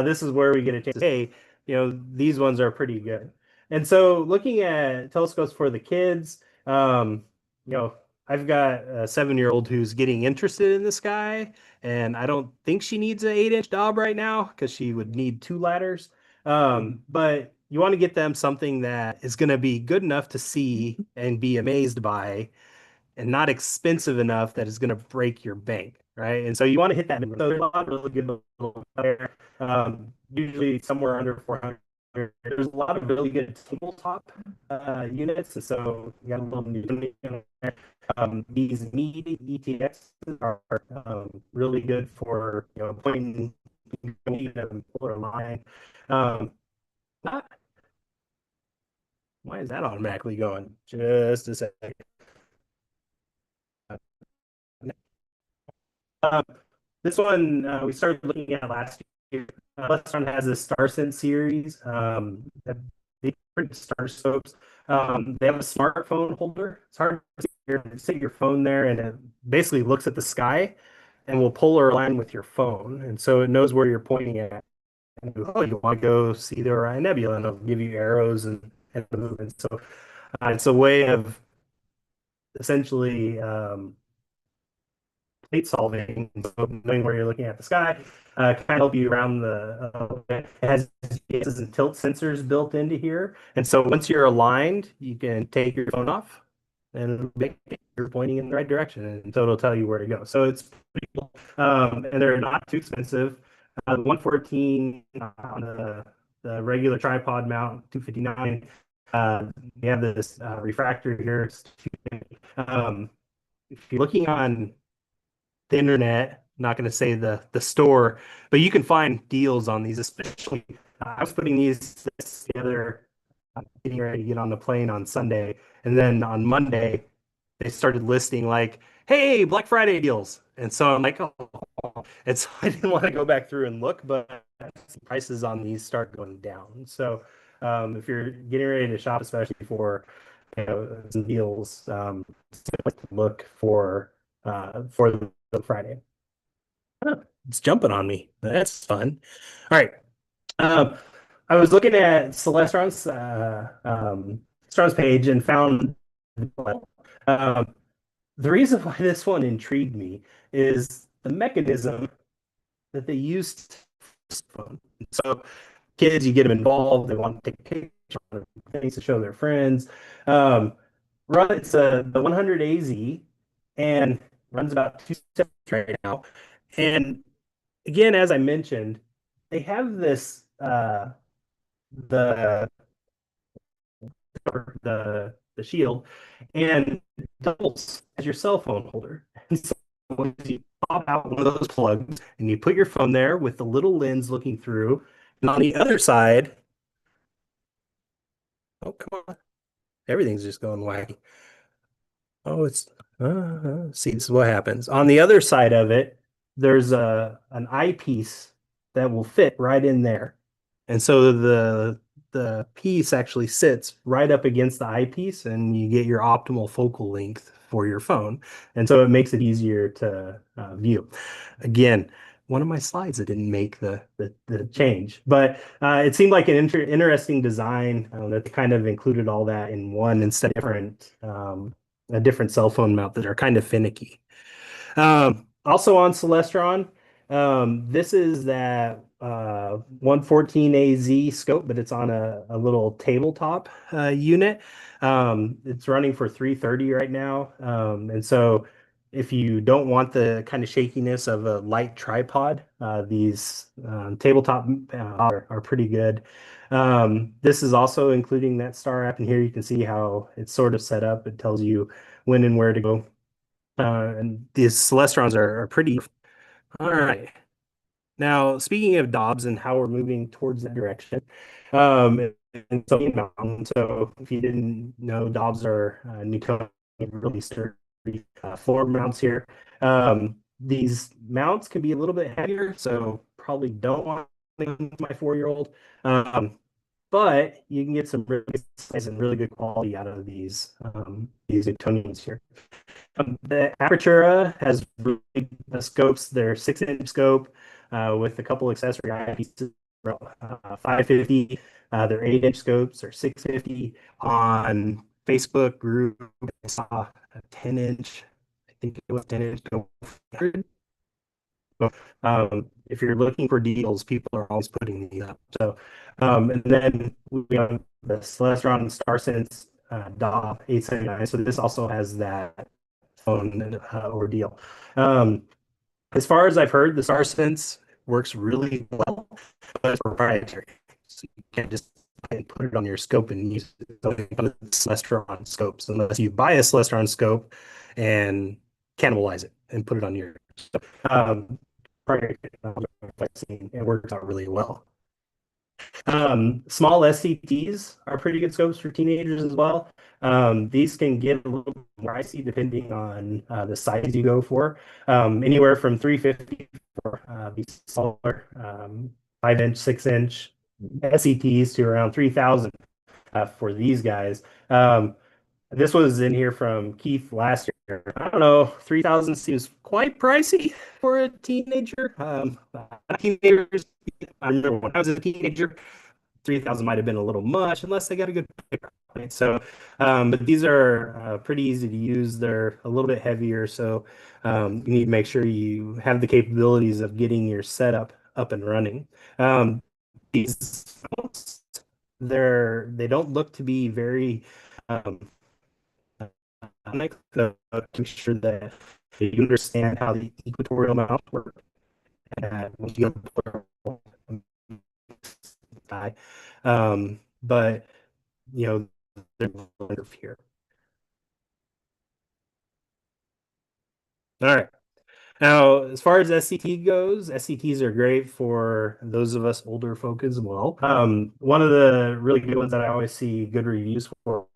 [SPEAKER 1] this is where we get a chance to say, hey, these ones are pretty good. And so looking at telescopes for the kids, I've got a 7-year-old who's getting interested in the sky, and I don't think she needs an 8-inch Dob right now because she would need 2 ladders. But you want to get them something that is going to be good enough to see and be amazed by, and not expensive enough that is going to break your bank, right? And so you want to hit that. So there's a lot of really good there. Usually somewhere under 400. There's a lot of really good tabletop units, and so you got a little new. These MEAD ETX are really good for pointing and polar line. Not, why is that automatically going? Just a second. This one we started looking at last year. Western has a StarSense series. They print star scopes. They have a smartphone holder. It's hard to sit your phone there, and it basically looks at the sky and will polar align with your phone, and so it knows where you're pointing at. And you want to go see the Orion Nebula, and it'll give you arrows and the movement. So it's a way of essentially plate solving, so knowing where you're looking at the sky, kind of help you around it has GPSs and tilt sensors built into here. And so once you're aligned, you can take your phone off and you're pointing in the right direction. And so it'll tell you where to go. So it's pretty cool. And they're not too expensive. 114 on the regular tripod mount, 259. We have this refractor here. If you're looking on the internet, not going to say the store, but you can find deals on these, especially I was putting these together getting ready to get on the plane on Sunday. And then on Monday, they started listing like, hey, Black Friday deals. And so I'm like, oh, and so I didn't want to go back through and look, but prices on these start going down. So if you're getting ready to shop, especially for some deals, look for the Friday. Huh, it's jumping on me. That's fun. All right. Um, I was looking at Celestron's page and found um, the reason why this one intrigued me is the mechanism that they used for phone. So kids, you get them involved, they want to take pictures, things to show their friends. It's the 100 AZ and runs about 2 cents right now. And again, as I mentioned, they have this the the shield and doubles as your cell phone holder. And so when you pop out one of those plugs and you put your phone there with the little lens looking through, and on the other side, oh come on, everything's just going wacky. Oh, it's see, this is what happens. On the other side of it, there's an eyepiece that will fit right in there. And so the piece actually sits right up against the eyepiece and you get your optimal focal length for your phone. And so it makes it easier to view. Again, one of my slides that didn't make the change, but it seemed like an interesting design that kind of included all that in one instead of a different cell phone mount that are kind of finicky. Also on Celestron, this is that 114 AZ scope, but it's on a little tabletop unit. It's running for 330 right now. And so if you don't want the kind of shakiness of a light tripod, these tabletop are pretty good. This is also including that Star app, and here you can see how it's sort of set up. It tells you when and where to go. And these Celestrons are pretty. All right. Now, speaking of Dobbs and how we're moving towards that direction, so if you didn't know, Dobbs are Newtonian really sturdy floor mounts here. These mounts can be a little bit heavier, so probably don't want to use my 4-year-old. But you can get some really good size and really good quality out of these Newtonians here. The Apertura has really big scopes. They're 6-inch scope with a couple accessory eyepieces. 550. They're 8-inch scopes or 650. On Facebook group, I saw a 10-inch. I think it was 10-inch. So, if you're looking for deals, people are always putting these up. So, and then we have the Celestron StarSense DAW 879. So this also has that phone ordeal. As far as I've heard, the StarSense works really well, but it's proprietary. So you can't just put it on your scope and use it. Celestron scopes unless you buy a Celestron scope and cannibalize it and put it on your. It works out really well. Small SCTs are pretty good scopes for teenagers as well. These can get a little more pricey depending on the size you go for. Anywhere from 350 for these smaller 5-inch, 6-inch SCTs to around 3,000 for these guys. This was in here from Keith last year. I don't know, 3,000 seems quite pricey for a teenager. Teenagers, I remember when I was a teenager, 3,000 might have been a little much unless they got a good pickup. Right? So, but these are pretty easy to use. They're a little bit heavier, so you need to make sure you have the capabilities of getting your setup up and running. These they don't look to be very make sure that you understand how the equatorial mounts work. And when you but you know, they're here. All right. Now, as far as SCT goes, SCTs are great for those of us older folk as well. One of the really good ones that I always see good reviews for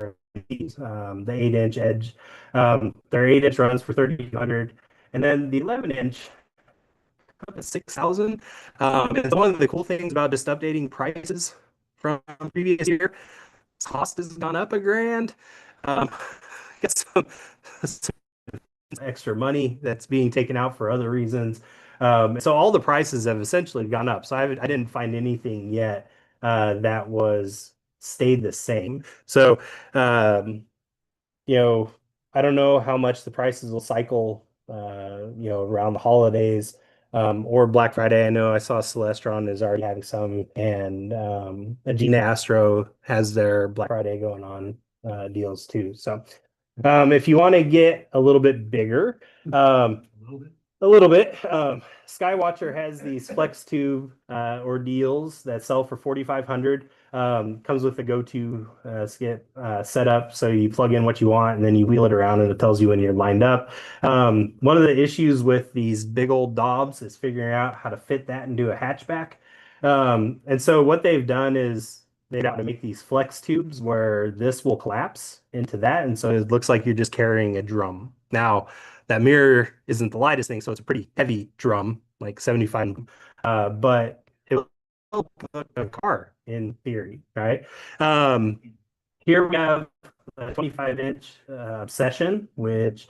[SPEAKER 1] is the 8-inch Edge. Their 8-inch runs for 3,200, and then the 11-inch 6,000. It's one of the cool things about just updating prices from previous year. Cost has gone up a grand. Get some extra money that's being taken out for other reasons. So all the prices have essentially gone up. So I didn't find anything yet that was stayed the same. So you know, I don't know how much the prices will cycle around the holidays or Black Friday. I know I saw Celestron is already having some, and Agena Astro has their Black Friday going on deals too. So if you want to get a little bit bigger, a little bit. Skywatcher has these flex tube ordeals that sell for 4,500. Comes with the go-to skip setup, so you plug in what you want and then you wheel it around and it tells you when you're lined up. One of the issues with these big old Dobbs is figuring out how to fit that into a hatchback. And so what they've done is they've got to make these flex tubes where this will collapse into that, and so it looks like you're just carrying a drum. Now, that mirror isn't the lightest thing, so it's a pretty heavy drum, like 75, but it will put a car in theory, right? Here we have a 25-inch Obsession, which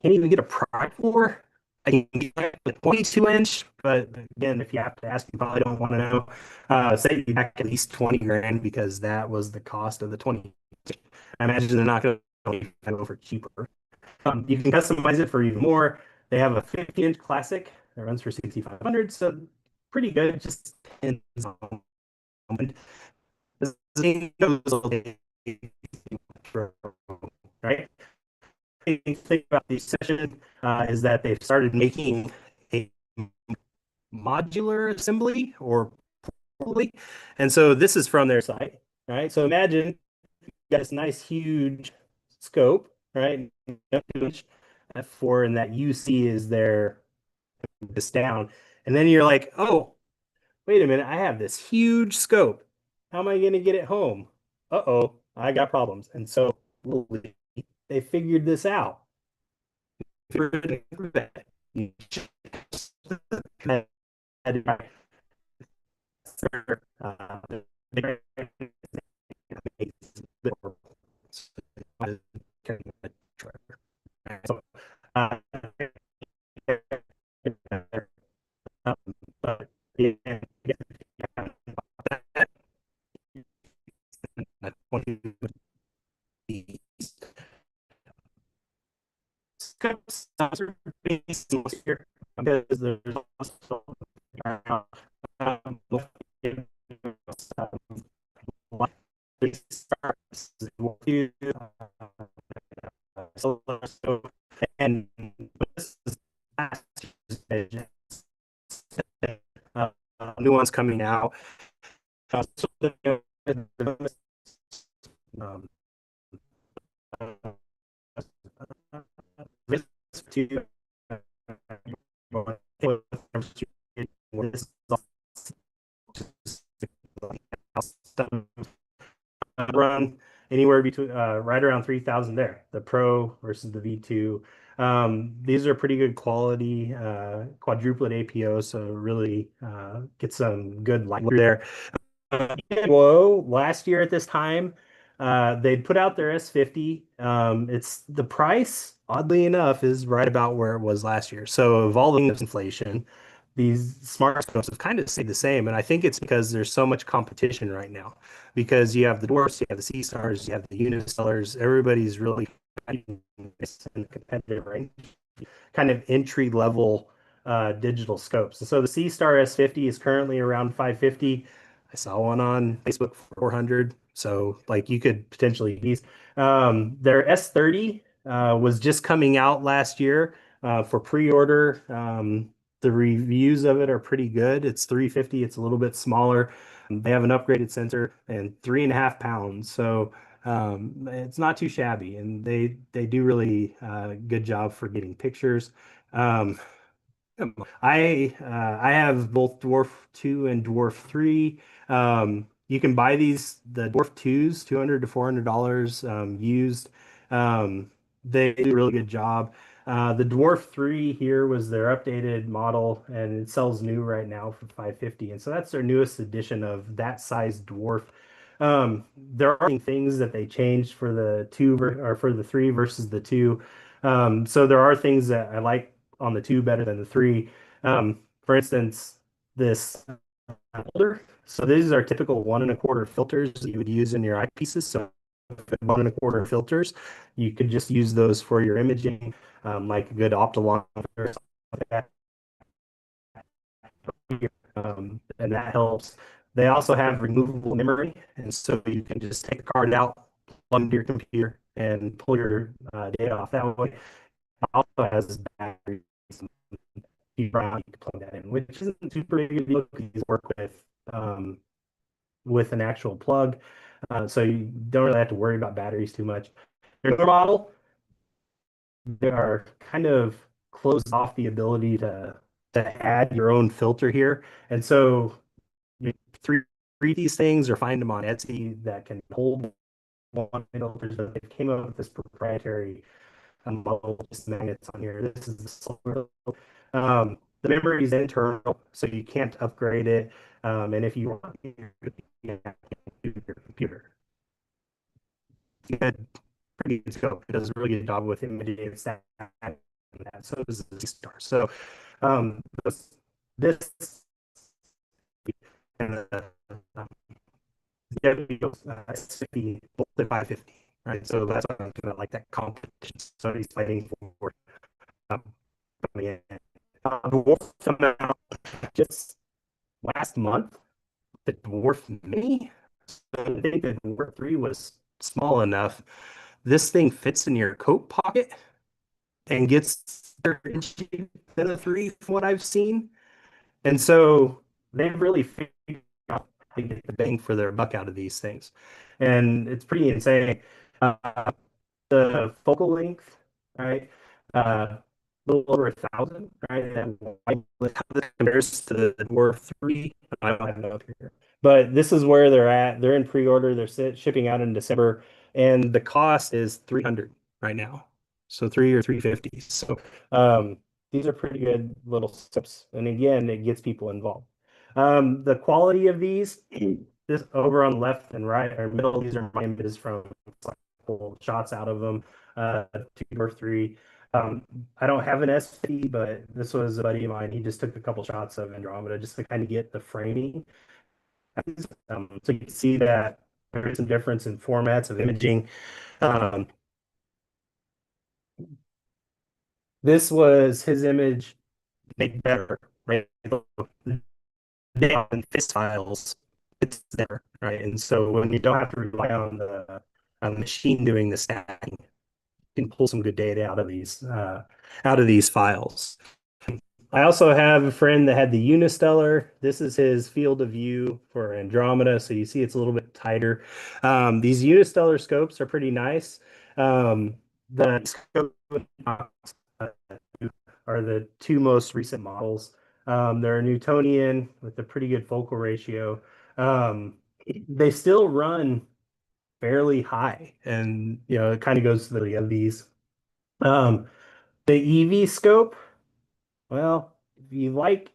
[SPEAKER 1] can't even get a price for. I can get like a 22-inch, but again, if you have to ask, you probably don't want to know. Say you back at least 20 grand because that was the cost of the 20. I imagine they're not going to go for cheaper. You can customize it for even more. They have a 50-inch classic that runs for 6,500, so pretty good. It just depends on right. The thing about these sessions is that they've started making a modular assembly or poorly, and so this is from their site, right? So imagine you got this nice huge scope, right? F4, and that UC is there this down. And then you're like, oh, wait a minute, I have this huge scope. How am I going to get it home? Uh-oh, I got problems. And so they figured this out. So, but yeah, here because there's also so and this is new ones coming out. So um, to run anywhere between right around 3,000 there. The Pro versus the V2. These are pretty good quality quadruplet APO, so really get some good light there. Whoa, last year at this time, they'd put out their S50. It's the price, oddly enough, is right about where it was last year. So of all the inflation, these smartphones have kind of stayed the same. And I think it's because there's so much competition right now. Because you have the dwarfs, you have the C stars, you have the Unisellers, everybody's really in the competitive range, kind of entry level digital scopes. And so the C Star S50 is currently around 550. I saw one on Facebook for 400. So like you could potentially use their S30 was just coming out last year for pre-order. The reviews of it are pretty good. It's 350. It's a little bit smaller. They have an upgraded sensor and 3.5 pounds. So it's not too shabby, and they do really good job for getting pictures. Um, I have both Dwarf 2 and Dwarf 3. You can buy these the Dwarf 2s, $200 to $400 used. They do a really good job. The Dwarf 3 here was their updated model, and it sells new right now for 550. And so that's their newest edition of that size dwarf. There are things that they changed for the or for the 3 versus the 2. So there are things that I like on the 2 better than the 3. For instance, this holder. So these are typical 1 1/4 filters that you would use in your eyepieces. So 1 1/4 filters, you could just use those for your imaging, like a good optometer or something like that. And that helps. They also have removable memory, and so you can just take the card out, plug into your computer, and pull your data off that way. It also has batteries. You can plug that in, which isn't super big of a deal because you work with an actual plug, so you don't really have to worry about batteries too much. Your other model, they are kind of closed off the ability to add your own filter here, and so you three these things or find them on Etsy that can hold one filter. So they came up with this proprietary model, just magnets on here. This is the solar. The memory is internal, so you can't upgrade it. And if you want your computer, you pretty good scope. It does a really good job with imaging and that. So does the star. So this and yeah, it's 50 to 550, right? So that's what I'm kind of like that competition. So he's fighting for. The Dwarf coming out just last month. The Dwarf Mini. I think the Dwarf 3 was small enough. This thing fits in your coat pocket and gets than a 3 from what I've seen. And so they've really figured out how to get the bang for their buck out of these things. And it's pretty insane. The focal length, right? A little over 1,000, right? And how this compares to the Dwarf 3, I don't have it up here. But this is where they're at. They're in pre-order. They're shipping out in December, and the cost is 300 right now. So 3 or 350. So these are pretty good little steps. And again, it gets people involved. The quality of these, this over on the left and right or middle, these are my images from pull shots out of them, 2 or 3. I don't have an SP, but this was a buddy of mine. He just took a couple shots of Andromeda just to kind of get the framing. So you can see that there is some difference in formats of imaging. This was his image made better, right? On FIS files, it's there, right? And so when you don't have to rely on the machine doing the stacking, you can pull some good data out of these files. I also have a friend that had the Unistellar. This is his field of view for Andromeda. So you see it's a little bit tighter. These Unistellar scopes are pretty nice. The scope are the 2 most recent models. They're a Newtonian with a pretty good focal ratio. They still run fairly high, and it kind of goes to the of these. The EV scope, well, if you like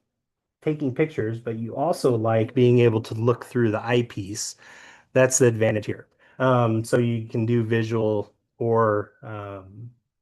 [SPEAKER 1] taking pictures, but you also like being able to look through the eyepiece, that's the advantage here. So you can do visual or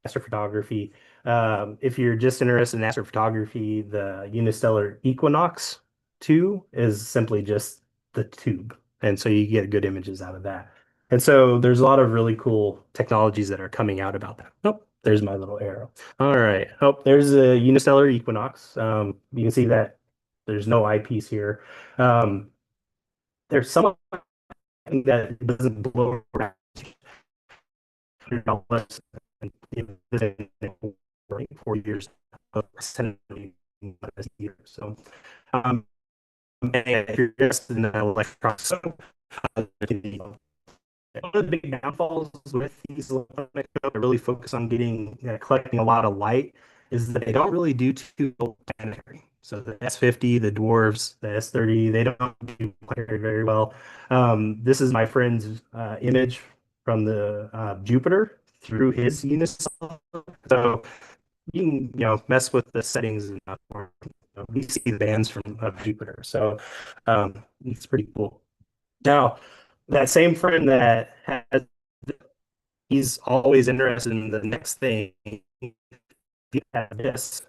[SPEAKER 1] astrophotography. If you're just interested in astrophotography, the Unistellar Equinox 2 is simply just the tube. And so you get good images out of that. And so there's a lot of really cool technologies that are coming out about that. Oh, there's my little arrow. All right. Oh, there's a Unistellar Equinox. You can see that there's no eyepiece here. There's some that doesn't blow around $100 and 4 years of year. So, if you're just in the electronics, one of the big downfalls with these electronic really focus on collecting a lot of light, is that they don't really do too well planetary. So the S50, the dwarves, the S30, they don't do planetary very well. This is my friend's image from the Jupiter through his Unisol. So you can, mess with the settings and we see the bands from of Jupiter. So it's pretty cool. Now, that same friend that has, he's always interested in the next thing. You have this,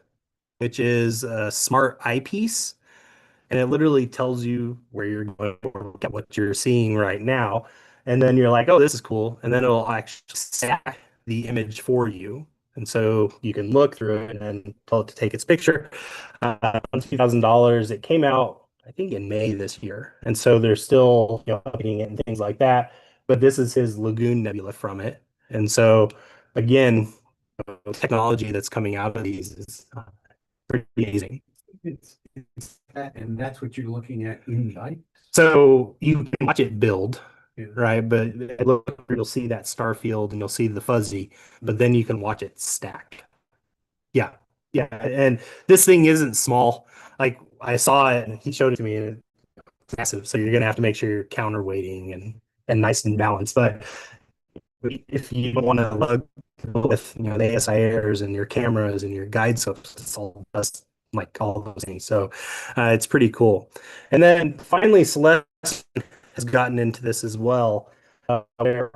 [SPEAKER 1] which is a smart eyepiece, and it literally tells you where you're going or look at what you're seeing right now. And then you're like, oh, this is cool. And then it'll actually stack the image for you. And so you can look through it and then tell it to take its picture. $2,000. It came out, I think, in May this year. And so they're still, updating it and things like that. But this is his Lagoon Nebula from it. And so, again, technology that's coming out of these is pretty amazing.
[SPEAKER 7] It's that, and that's what you're looking at inside.
[SPEAKER 1] So you can watch it build,
[SPEAKER 7] Yeah.
[SPEAKER 1] right? But look, you'll see that star field and you'll see the fuzzy, but then you can watch it stack. Yeah. Yeah. And this thing isn't small. Like I saw it and he showed it to me and it's massive. So you're gonna have to make sure you're counterweighting and nice and balanced. But if you want to lug with the ASI airs and your cameras and your guide scopes, it's all just like all those things. So it's pretty cool. And then finally, Celeste has gotten into this as well. Where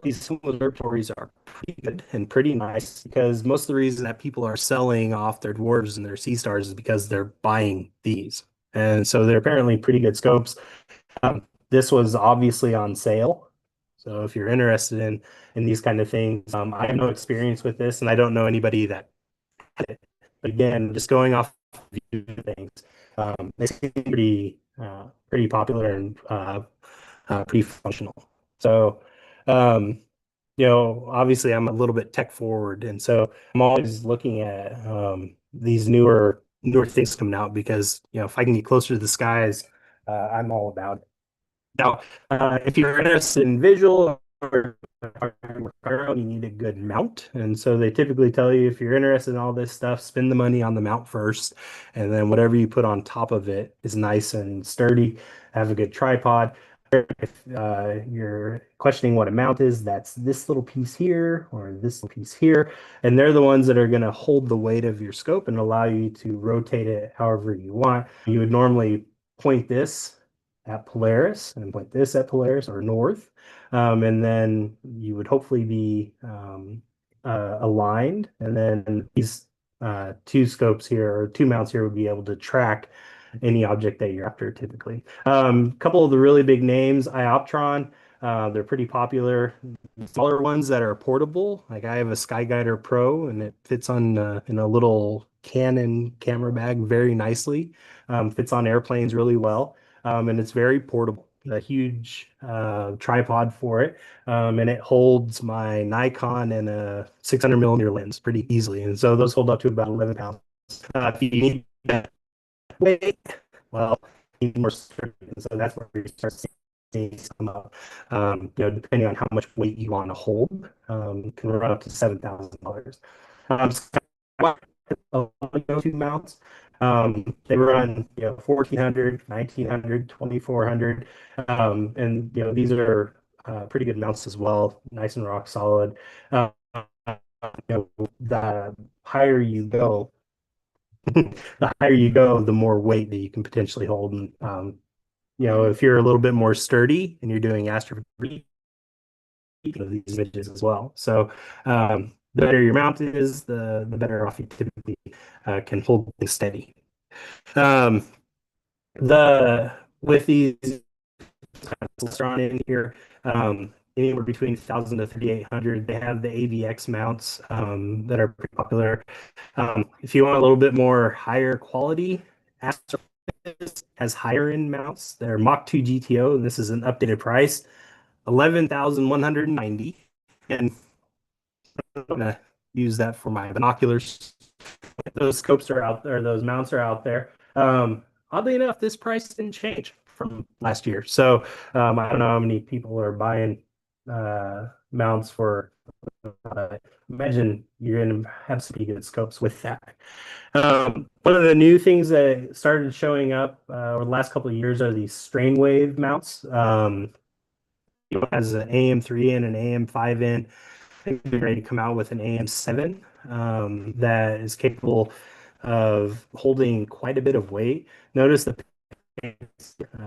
[SPEAKER 1] these observatories are pretty good and pretty nice because most of the reason that people are selling off their dwarves and their sea stars is because they're buying these. And so they're apparently pretty good scopes. This was obviously on sale. So if you're interested in these kind of things, I have no experience with this and I don't know anybody that had it. But again, just going off view things, they seem pretty popular and pretty functional. So obviously I'm a little bit tech forward, and so I'm always looking at these newer things coming out because if I can get closer to the skies, I'm all about it. Now, if you're interested in visual or you need a good mount. And so they typically tell you if you're interested in all this stuff, spend the money on the mount first. And then whatever you put on top of it is nice and sturdy. Have a good tripod. If you're questioning what a mount is, that's this little piece here or this little piece here. And they're the ones that are going to hold the weight of your scope and allow you to rotate it however you want. You would normally point this at Polaris and point this at Polaris or north. And then you would hopefully be aligned. And then these two scopes here or two mounts here would be able to track any object that you're after typically. A couple of the really big names, Ioptron, they're pretty popular. Smaller ones that are portable, like I have a Skyguider Pro and it fits on in a little Canon camera bag very nicely. Fits on airplanes really well. And it's very portable. A huge tripod for it, and it holds my Nikon and a 600 millimeter lens pretty easily. And so those hold up to about 11 pounds. If you need that weight, well, you need more sturdy. And so that's where you start seeing some depending on how much weight you want to hold, can run up to $7,000. Go-to mounts. They run 1,400, 1,900, 2,400, and these are pretty good mounts as well, nice and rock solid. The higher you go, the more weight that you can potentially hold. And if you're a little bit more sturdy and you're doing astrophotometry, these images as well. So the better your mount is, the better off you typically can hold things steady. With these on in here, anywhere between 1,000 to 3,800. They have the AVX mounts that are pretty popular. If you want a little bit more higher quality, Astro has higher end mounts. They're Mach 2 GTO, and this is an updated price, 11,190. And I'm gonna use that for my binoculars. Those scopes are out there, those mounts are out there. Oddly enough, this price didn't change from last year. So I don't know how many people are buying mounts for, imagine you're going to have some pretty good scopes with that. One of the new things that started showing up over the last couple of years are these strain wave mounts. It has an AM3 in, an AM5 in. I think they're ready to come out with an AM7 that is capable of holding quite a bit of weight. Notice the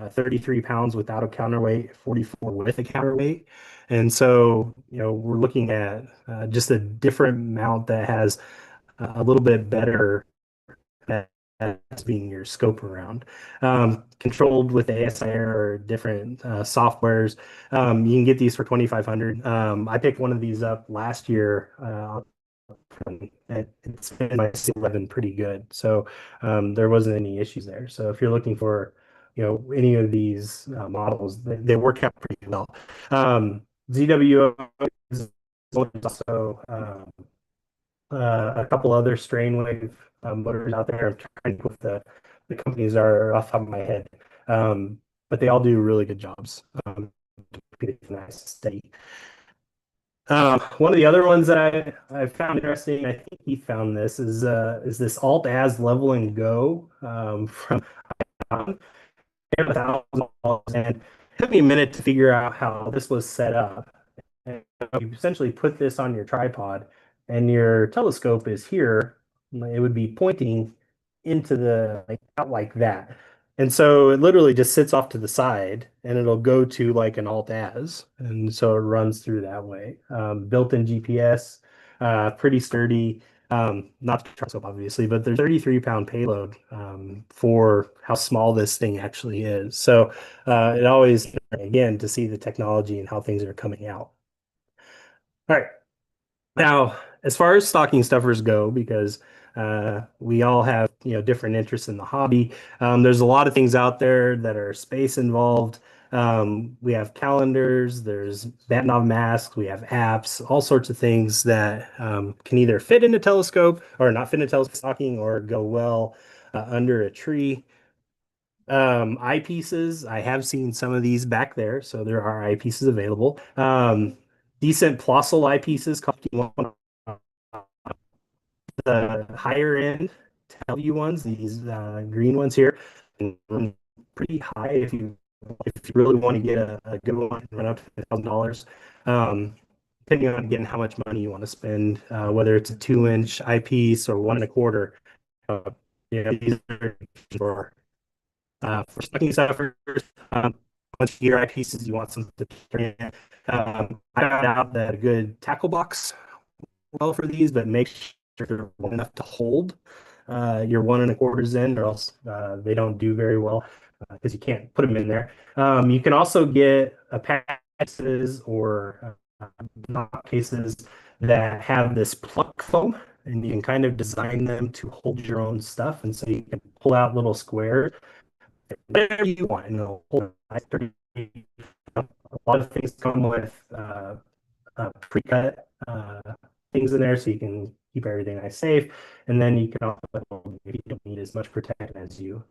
[SPEAKER 1] 33 pounds without a counterweight, 44 with a counterweight. And so, we're looking at just a different mount that has a little bit better as being your scope around. Controlled with ASIR or different softwares. You can get these for 2,500. I picked one of these up last year. It's been my C11 pretty good. So there wasn't any issues there. So if you're looking for, any of these models, they work out pretty well. ZWO is also a couple other strain wave motors out there. I'm trying to put the companies are off the top of my head, but they all do really good jobs. It's nice, steady. One of the other ones that I found interesting, I think he found this, is this Alt-Az Level and Go from $1,000, and it took me a minute to figure out how this was set up. And you essentially put this on your tripod, and your telescope is here. It would be pointing into the out like that. And so it literally just sits off to the side and it'll go to like an Alt-Az. And so it runs through that way. Built-in GPS, pretty sturdy. Not the telescope, obviously, but there's 33-pound payload for how small this thing actually is. So it always, again, to see the technology and how things are coming out. All right. Now, as far as stocking stuffers go, because we all have different interests in the hobby, there's a lot of things out there that are space involved. We have calendars, there's Batinov masks, we have apps, all sorts of things that can either fit in a telescope or not fit in a telescope stocking or go well under a tree. Eyepieces, I have seen some of these back there, so there are eyepieces available. Decent Plossl eyepieces cost you the higher end Televue ones, these green ones here, and pretty high if you really want to get a good one, run up to $1,000. Depending on again how much money you want to spend, whether it's a 2-inch eyepiece or 1 1/4. These are for stocking stuffers. Once you get your eyepieces, you want some to turn in. I found out that a good tackle box well for these, but make sure they're long enough to hold your 1 1/4s in, or else they don't do very well because you can't put them in there. You can also get patches or knot cases that have this pluck foam, and you can kind of design them to hold your own stuff, and so you can pull out little squares, whatever you want, and it'll hold. A lot of things come with pre-cut things in there, so you can keep everything nice safe, and then you can also, if you don't need as much protection as you.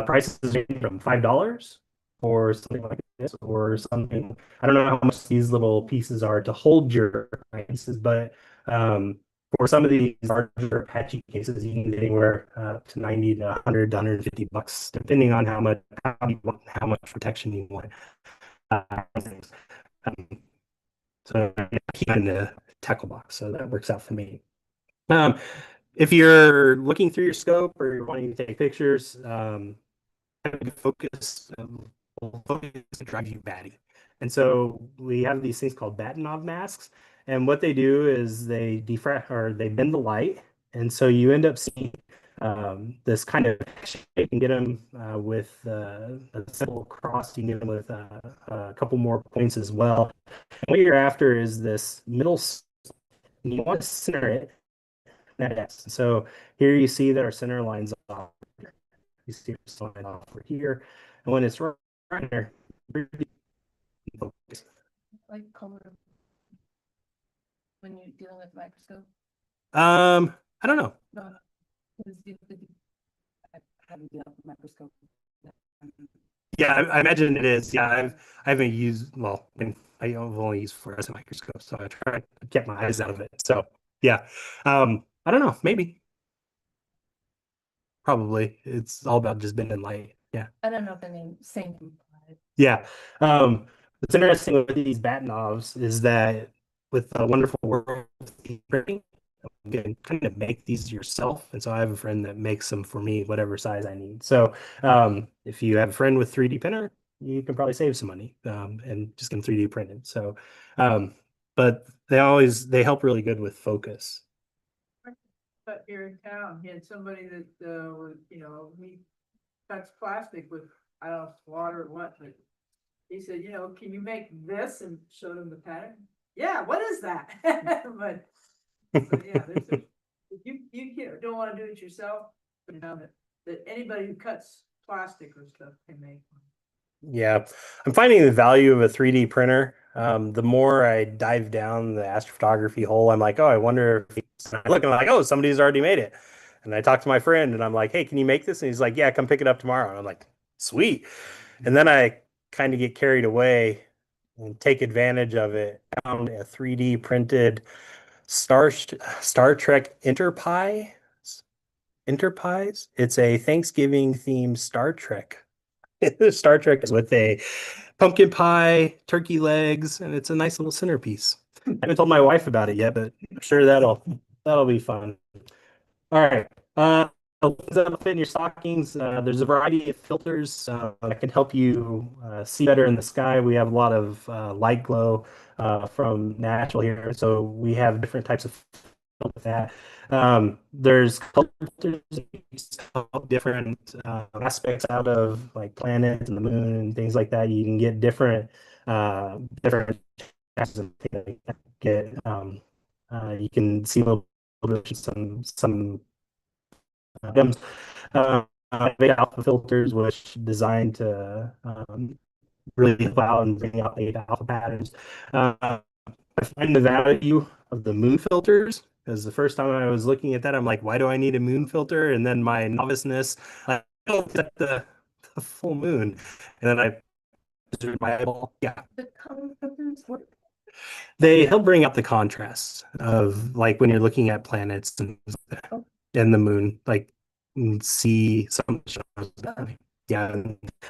[SPEAKER 1] Prices range from $5 or something like this, or something. I don't know how much these little pieces are to hold your pieces, but for some of these larger Apache cases, you can get anywhere to 90 to 100 to 150 bucks, depending on how much protection you want. So I keep in the tackle box, so that works out for me. If you're looking through your scope or you're wanting to take pictures, focus to drive you batty. And so we have these things called Batinov masks, and what they do is they diffract or they bend the light, and so you end up seeing this kind of shape. You can get them with a simple cross. You can get them with a couple more points as well. And what you're after is this middle. You want to center it. So here you see that our center line's off. You see it's line off over here, and when it's right there, focus.
[SPEAKER 8] Like color when you're dealing with microscope.
[SPEAKER 1] I don't know.
[SPEAKER 8] No, I haven't dealt with microscope.
[SPEAKER 1] Yeah, I imagine it is. Yeah, I haven't used. Well, I've only used fluorescent microscopes, so I try to get my eyes out of it. So yeah, I don't know, maybe, probably. It's all about just bending light. Yeah.
[SPEAKER 5] I don't know if any same.
[SPEAKER 1] Yeah. What's interesting with these bat knobs is that with the wonderful world of 3D printing, you can kind of make these yourself. And so I have a friend that makes them for me, whatever size I need. So if you have a friend with 3D printer, you can probably save some money and just get them 3D printed. So, but they help really good with focus.
[SPEAKER 8] But here in town, he had somebody that, was, he cuts plastic with, I don't know, if it's water or what, but he said, can you make this, and showed him the pattern? Yeah, what is that? But yeah, if you don't wanna do it yourself, but that anybody who cuts plastic or stuff can make one.
[SPEAKER 1] Yeah, I'm finding the value of a 3D printer. The more I dive down the astrophotography hole, I'm like, oh, I wonder if I look and I'm like, oh, somebody's already made it. And I talk to my friend and I'm like, hey, can you make this? And he's like, yeah, come pick it up tomorrow. And I'm like, sweet. And then I kind of get carried away and take advantage of it. I found a 3D printed Star Trek Enterprise. It's a Thanksgiving themed Star Trek. Star Trek is with a pumpkin pie, turkey legs, and it's a nice little centerpiece. I haven't told my wife about it yet, but I'm sure that'll be fun. All right. That'll fit in your stockings. There's a variety of filters that can help you see better in the sky. We have a lot of light glow from natural here, so we have different types of with that. There's color filters that help different aspects out of like planets and the moon and things like that. You can get different get you can see a little bit of some items. Beta alpha filters, which designed to really help out and bring out beta alpha patterns. I find the value of the moon filters because the first time I was looking at that, I'm like, why do I need a moon filter? And then my noviceness, like, oh, it's at the full moon. And then I measured my eyeball. Yeah,
[SPEAKER 5] The color filters, what?
[SPEAKER 1] they help bring out the contrast of like when you're looking at planets and the moon, like see some shows. Yeah,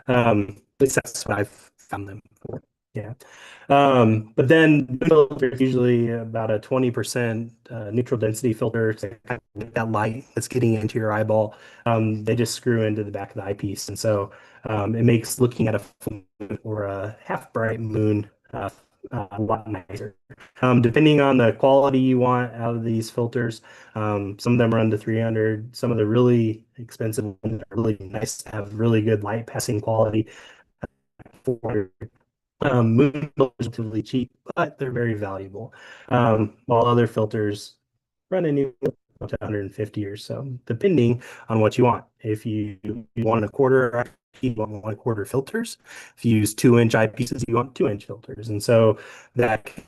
[SPEAKER 1] at least that's what I've found them for. Yeah. But then the filter is usually about a 20% neutral density filter to kind of get that light that's getting into your eyeball. They just screw into the back of the eyepiece. And so it makes looking at a full moon or a half bright moon a lot nicer. Depending on the quality you want out of these filters, some of them run to 300. Some of the really expensive ones are really nice to have really good light passing quality. 400. Moon filters are relatively cheap, but they're very valuable. While other filters run anywhere up to 150 or so, depending on what you want. If you want a quarter, you want 1/4 filters. If you use 2-inch eyepieces, you want 2-inch filters, and so that can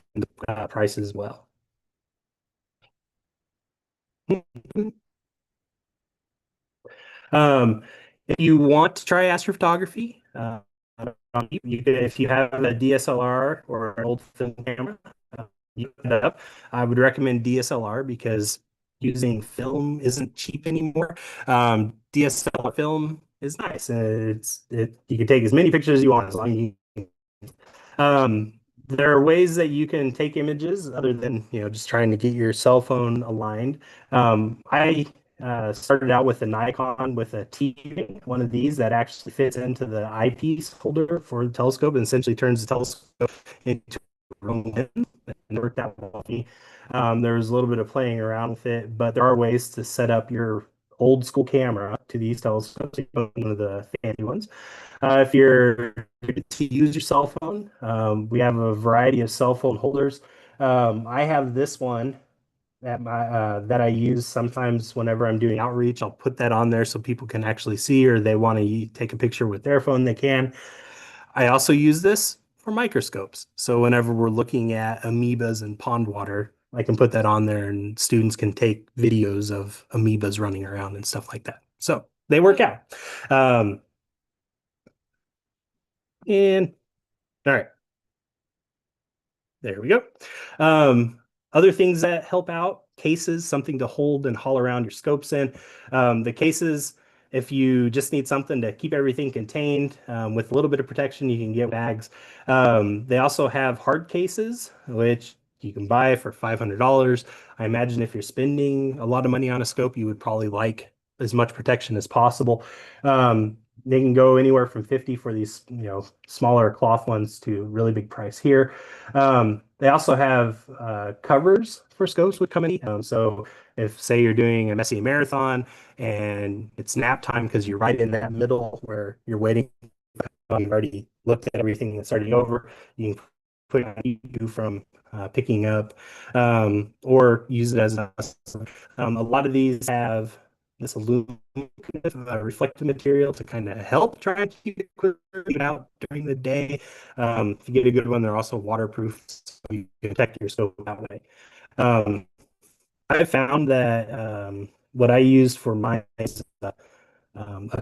[SPEAKER 1] price as well. If you want to try astrophotography, you could, if you have a DSLR or an old film camera, you put it up. I would recommend DSLR because using film isn't cheap anymore. DSLR film is nice. You can take as many pictures as you want as long as you. There are ways that you can take images other than just trying to get your cell phone aligned. I started out with a Nikon with a T, one of these that actually fits into the eyepiece holder for the telescope and essentially turns the telescope into a real lens, and it worked out well for me. There was a little bit of playing around with it, but there are ways to set up your old school camera to these telescopes, one of the fancy ones. If you're to use your cell phone, we have a variety of cell phone holders. I have this one that I use sometimes whenever I'm doing outreach. I'll put that on there so people can actually see, or they want to take a picture with their phone, they can. I also use this for microscopes. So whenever we're looking at amoebas in pond water, I can put that on there and students can take videos of amoebas running around and stuff like that. So they work out. And all right. There we go. Other things that help out, cases, something to hold and haul around your scopes in. The cases, if you just need something to keep everything contained with a little bit of protection, you can get bags. They also have hard cases, which you can buy for $500. I imagine if you're spending a lot of money on a scope, you would probably like as much protection as possible. They can go anywhere from 50 for these, smaller cloth ones to really big price here. They also have covers for scopes with company. So if say you're doing a messy marathon and it's nap time because you're right in that middle where you're waiting, you've already looked at everything that's already over, you can put it on you from picking up or use it as a lot of these have this aluminum reflective material to kind of help try and keep it clear out during the day. If you get a good one, they're also waterproof, so you can protect your scope that way. I found that what I used for mine is a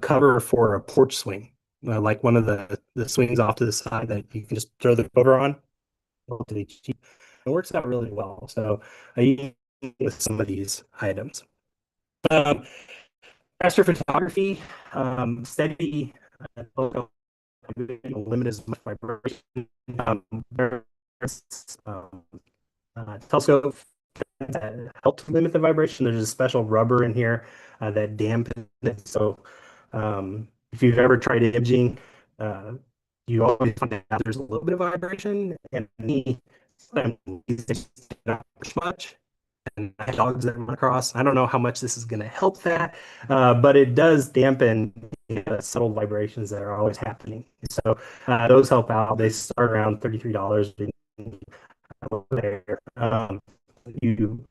[SPEAKER 1] cover for a porch swing, like one of the swings off to the side that you can just throw the cover on. It works out really well. So I use it with some of these items. Astrophotography, steady, limit as much vibration. There's telescope that helps limit the vibration. There's a special rubber in here that dampens it. So if you've ever tried imaging, you always find out there's a little bit of vibration, and not much. And I have dogs that run across. I don't know how much this is going to help that, but it does dampen subtle vibrations that are always happening. So those help out. They start around $33 there. You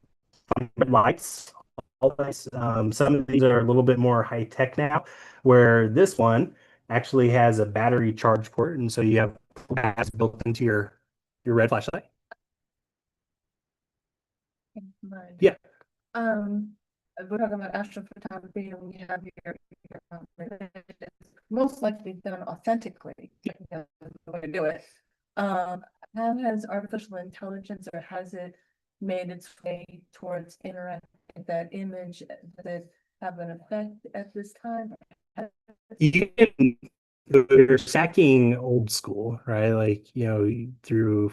[SPEAKER 1] find lights. Some of these are a little bit more high tech now, where this one actually has a battery charge port, and so you have gas built into your red flashlight.
[SPEAKER 5] Right.
[SPEAKER 1] Yeah.
[SPEAKER 5] We're talking about astrophotography, and we have here, it's most likely done authentically. The way to do it. How has artificial intelligence, or has it made its way towards interacting with that image? Does it have an effect at this time?
[SPEAKER 1] You can, they're stacking old school, right? Like, through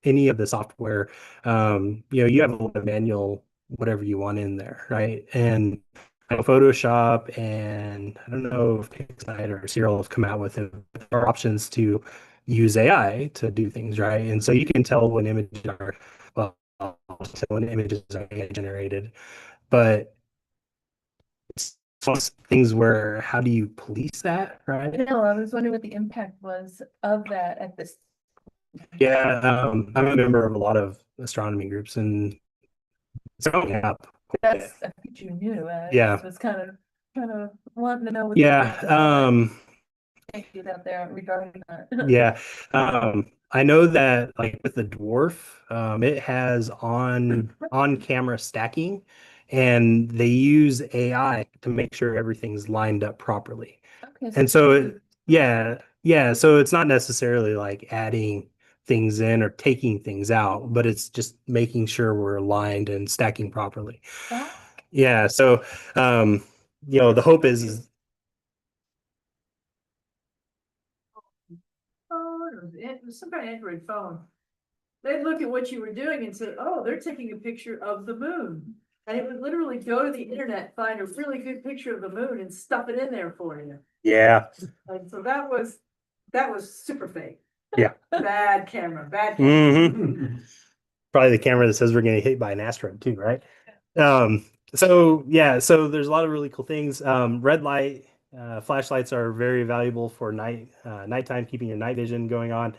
[SPEAKER 1] any of the software, you have a lot of manual, whatever you want in there, right? And Photoshop and I don't know if Pixide or Serial have come out with it, there are options to use AI to do things, right? And so you can tell when images are, well, when images are AI generated, but it's one of those things where how do you police that, right?
[SPEAKER 5] No, I was wondering what the impact was of that at this.
[SPEAKER 1] Yeah, I'm a member of a lot of astronomy groups, and it's going up.
[SPEAKER 5] That's I think you knew.
[SPEAKER 1] Yeah.
[SPEAKER 5] Was kind of wanting to know. What
[SPEAKER 1] Yeah.
[SPEAKER 5] Thank you out there regarding that.
[SPEAKER 1] Yeah. I know that like with the dwarf, it has on camera stacking, and they use AI to make sure everything's lined up properly.
[SPEAKER 5] Okay,
[SPEAKER 1] And so yeah, so it's not necessarily like adding things in or taking things out, but it's just making sure we're aligned and stacking properly. Yeah, so the hope is
[SPEAKER 8] phone, or it was some kind of Android phone. They'd look at what you were doing and say, oh, they're taking a picture of the moon. And it would literally go to the internet, find a really good picture of the moon and stuff it in there for you.
[SPEAKER 1] yeah.
[SPEAKER 8] And so that was super fake.
[SPEAKER 1] Yeah.
[SPEAKER 8] Bad camera.
[SPEAKER 1] Probably the camera that says we're getting hit by an asteroid too, right? So there's a lot of really cool things. Red light flashlights are very valuable for nighttime, keeping your night vision going on.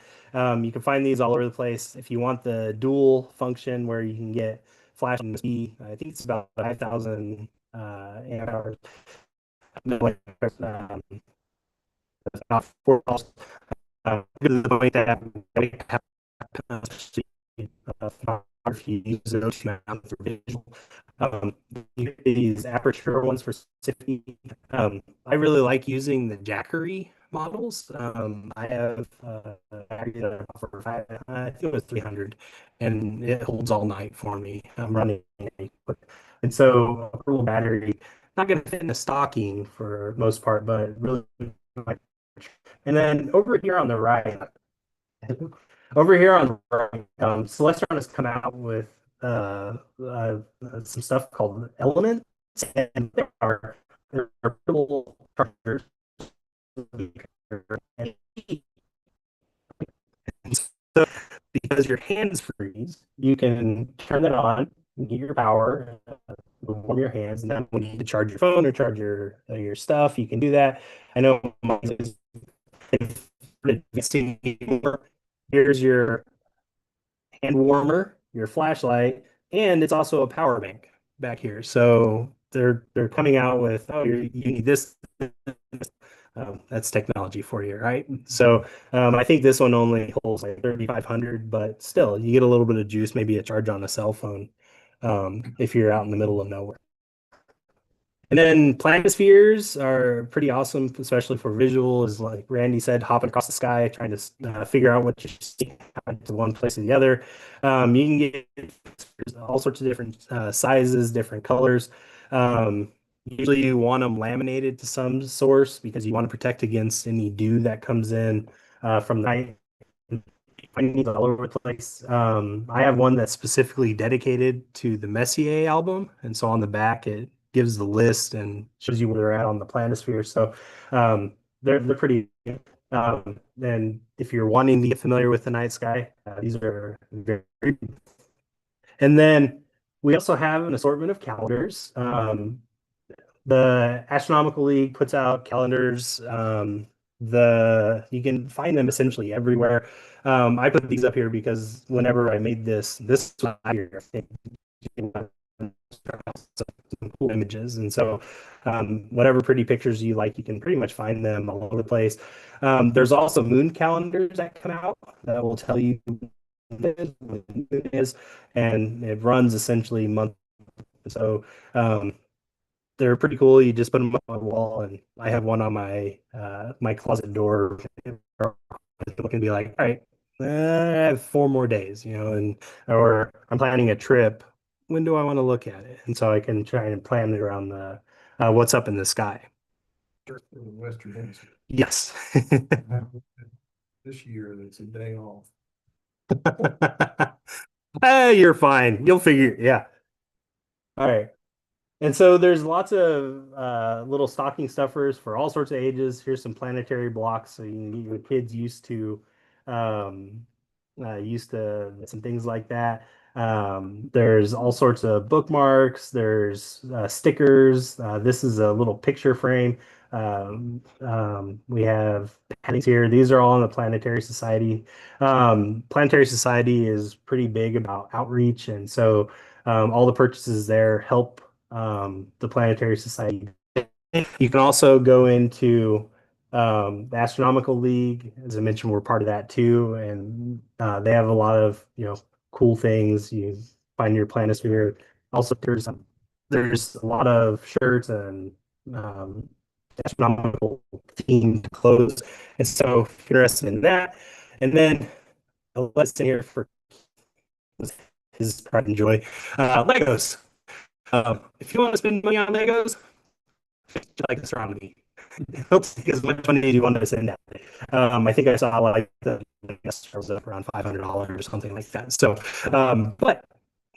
[SPEAKER 1] You can find these all over the place. If you want the dual function where you can get flash and speed, I think it's about 5,000 amp hours. About 4 hours. To the point that photography uses those to mount for visual. These aperture ones for safety. I really like using the Jackery models. I have I get it for I think it was 300, and it holds all night for me. I'm running it, and so a portable battery not going to fit in a stocking for most part, but really. And then over here on the right, over here on the right, Celestron has come out with some stuff called Elements, and there are portable chargers. So because your hands freeze, you can turn it on, get your power, warm your hands, and then when you need to charge your phone or charge your stuff, you can do that. I know here's your hand warmer, your flashlight, and it's also a power bank back here. So they're coming out with, oh, you need this. That's technology for you, right? So I think this one only holds like 3,500, but still, you get a little bit of juice, maybe a charge on a cell phone if you're out in the middle of nowhere. And then planispheres are pretty awesome, especially for visual, is like Randy said, hopping across the sky, trying to figure out what you see to one place or the other. You can get all sorts of different sizes, different colors. Usually you want them laminated to some source because you want to protect against any dew that comes in from the night. Finding these all over the place. I have one that's specifically dedicated to the Messier album, and so on the back it gives the list and shows you where they're at on the planisphere. So they're pretty. And if you're wanting to get familiar with the night sky, these are very. And then we also have an assortment of calendars. The Astronomical League puts out calendars. You can find them essentially everywhere. I put these up here because whenever I made this was here, some cool images, and so whatever pretty pictures you like, you can pretty much find them all over the place. There's also moon calendars that come out that will tell you when the moon is, and it runs essentially month. So they're pretty cool. You just put them up on the wall, and I have one on my closet door. People can be like, all right, I have 4 more days, and or I'm planning a trip. When do I want to look at it? And so I can try and plan it around the what's up in the sky.
[SPEAKER 9] Western Hemisphere.
[SPEAKER 1] Yes.
[SPEAKER 9] This year, it's a day off.
[SPEAKER 1] You're fine. You'll figure. Yeah. All right. And so there's lots of little stocking stuffers for all sorts of ages. Here's some planetary blocks so you can get your kids um, used to some things like that. There's all sorts of bookmarks. There's stickers. This is a little picture frame. We have paintings here. These are all in the Planetary Society. Planetary Society is pretty big about outreach, and so all the purchases there help the Planetary Society. You can also go into the Astronomical League. As I mentioned, we're part of that too, and they have a lot of cool things. You find your planisphere. Also, there's a lot of shirts and astronomical themed clothes, and so if you're interested in that, and then a lesson here for his pride and joy, Legos. If you want to spend money on Legos, like astronomy. It'll take as much money as you want to send out. I think I saw like the was up around $500 or something like that. So, but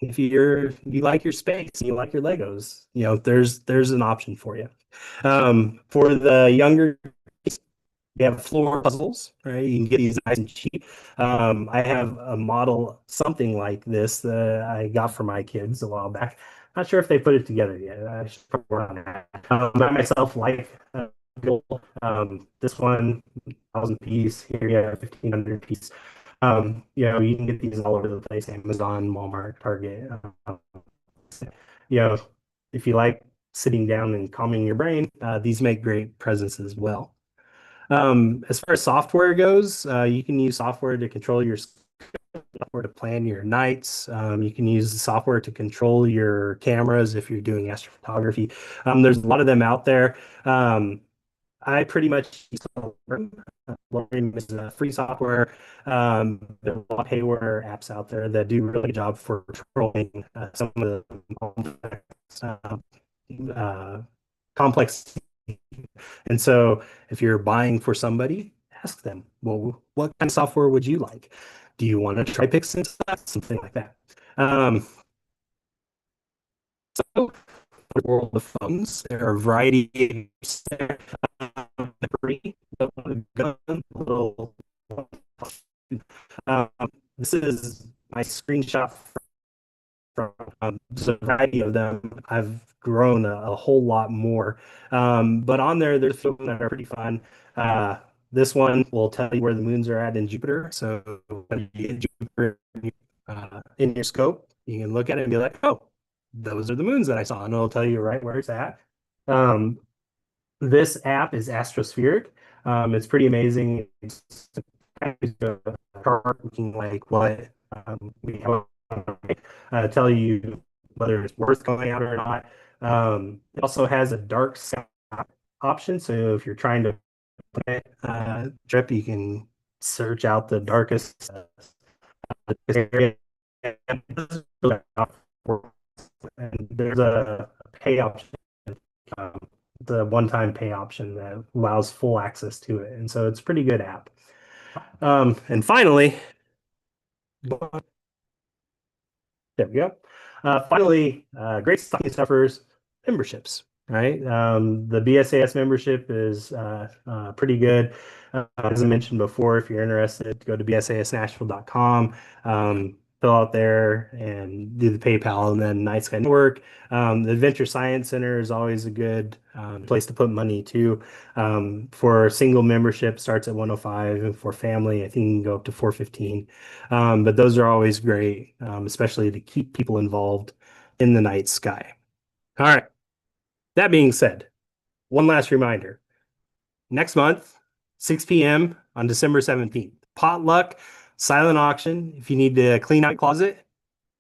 [SPEAKER 1] if you like your space, you like your Legos, there's an option for you. For the younger, we have floor puzzles, right? You can get these nice and cheap. I have a model, something like this that I got for my kids a while back. Not sure if they put it together yet. I should probably work on that. I myself like this one, 1,000 piece. Here you have 1,500 piece. You can get these all over the place: Amazon, Walmart, Target. If you like sitting down and calming your brain, these make great presents as well. As far as software goes, you can use software to control your software to plan your nights. You can use the software to control your cameras if you're doing astrophotography. There's a lot of them out there. I pretty much use Lorem. Lorem is a free software. There are a lot of payware apps out there that do a really good job for controlling some of the uh, complex. And so if you're buying for somebody, ask them, well, what kind of software would you like? Do you want to try Pixins? Something like that. So the world of phones, there are a variety of apps there. Free, little, um, this is my screenshot from there's a variety of them. I've grown a whole lot more. But on there, there's some that are pretty fun. This one will tell you where the moons are at in Jupiter. So when you get Jupiter in your scope, you can look at it and be like, oh, those are the moons that I saw. And it'll tell you right where it's at. This app is Astrospheric. It's pretty amazing. It's kind of a chart looking like what we have tell you whether it's worth going out or not. It also has a dark sky option. So if you're trying to plan a trip, you can search out the darkest area. And there's a pay option, um, the one-time pay option that allows full access to it. And so it's a pretty good app. And finally, there we go. Finally, great stocking stuffers, memberships, right? The BSAS membership is pretty good. As I mentioned before, if you're interested, go to bsasnashville.com, fill out there and do the PayPal, and then Night Sky Network. The Adventure Science Center is always a good place to put money too. For single membership starts at 105, and for family, I think you can go up to 415. But those are always great, especially to keep people involved in the night sky. All right. That being said, one last reminder. Next month, 6 p.m. on December 17th, potluck, silent auction. If you need to clean out your closet,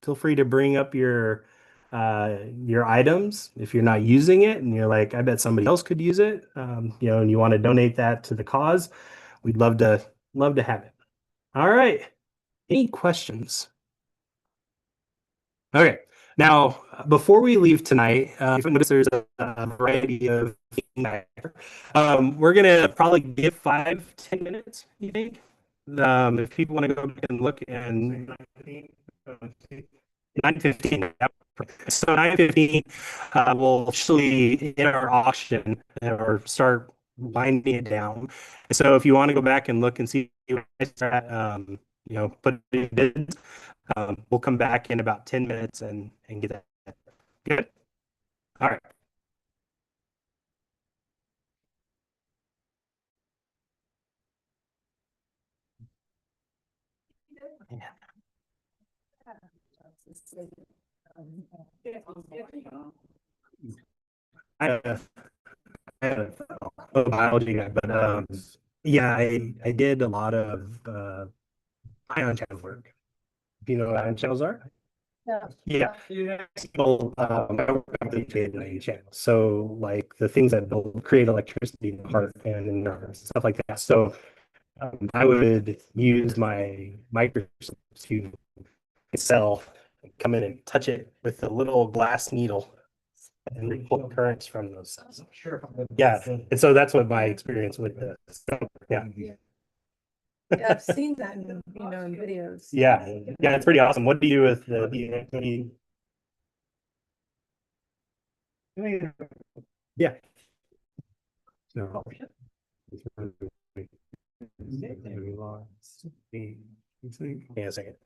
[SPEAKER 1] feel free to bring up your items if you're not using it and you're like, I bet somebody else could use it, and you want to donate that to the cause. We'd love to have it. All right. Any questions? Okay. Now, before we leave tonight, if you notice there's a variety of we're gonna probably give 5-10 minutes, you think? If people want to go back and look and 9:15. So 9:15, we'll actually hit our auction or start winding it down. So if you want to go back and look and see where it's at, put in bids. We'll come back in about 10 minutes and get that. Good. All right. I, uh, I'm a biology guy, but yeah, I did a lot of ion channel work. Do you know what ion channels are? Yeah. Well, I work on ion channels. So like the things that create electricity in the heart and in nerves, stuff like that. So I would use my microscope to cell, come in and touch it with a little glass needle and pull currents from those cells. Sure. Yeah. And so that's what my experience with the yeah.
[SPEAKER 5] Yeah, I've seen that in, in videos.
[SPEAKER 1] Yeah. Yeah, it's pretty awesome. What do you do with the yeah. No. Yeah, a second.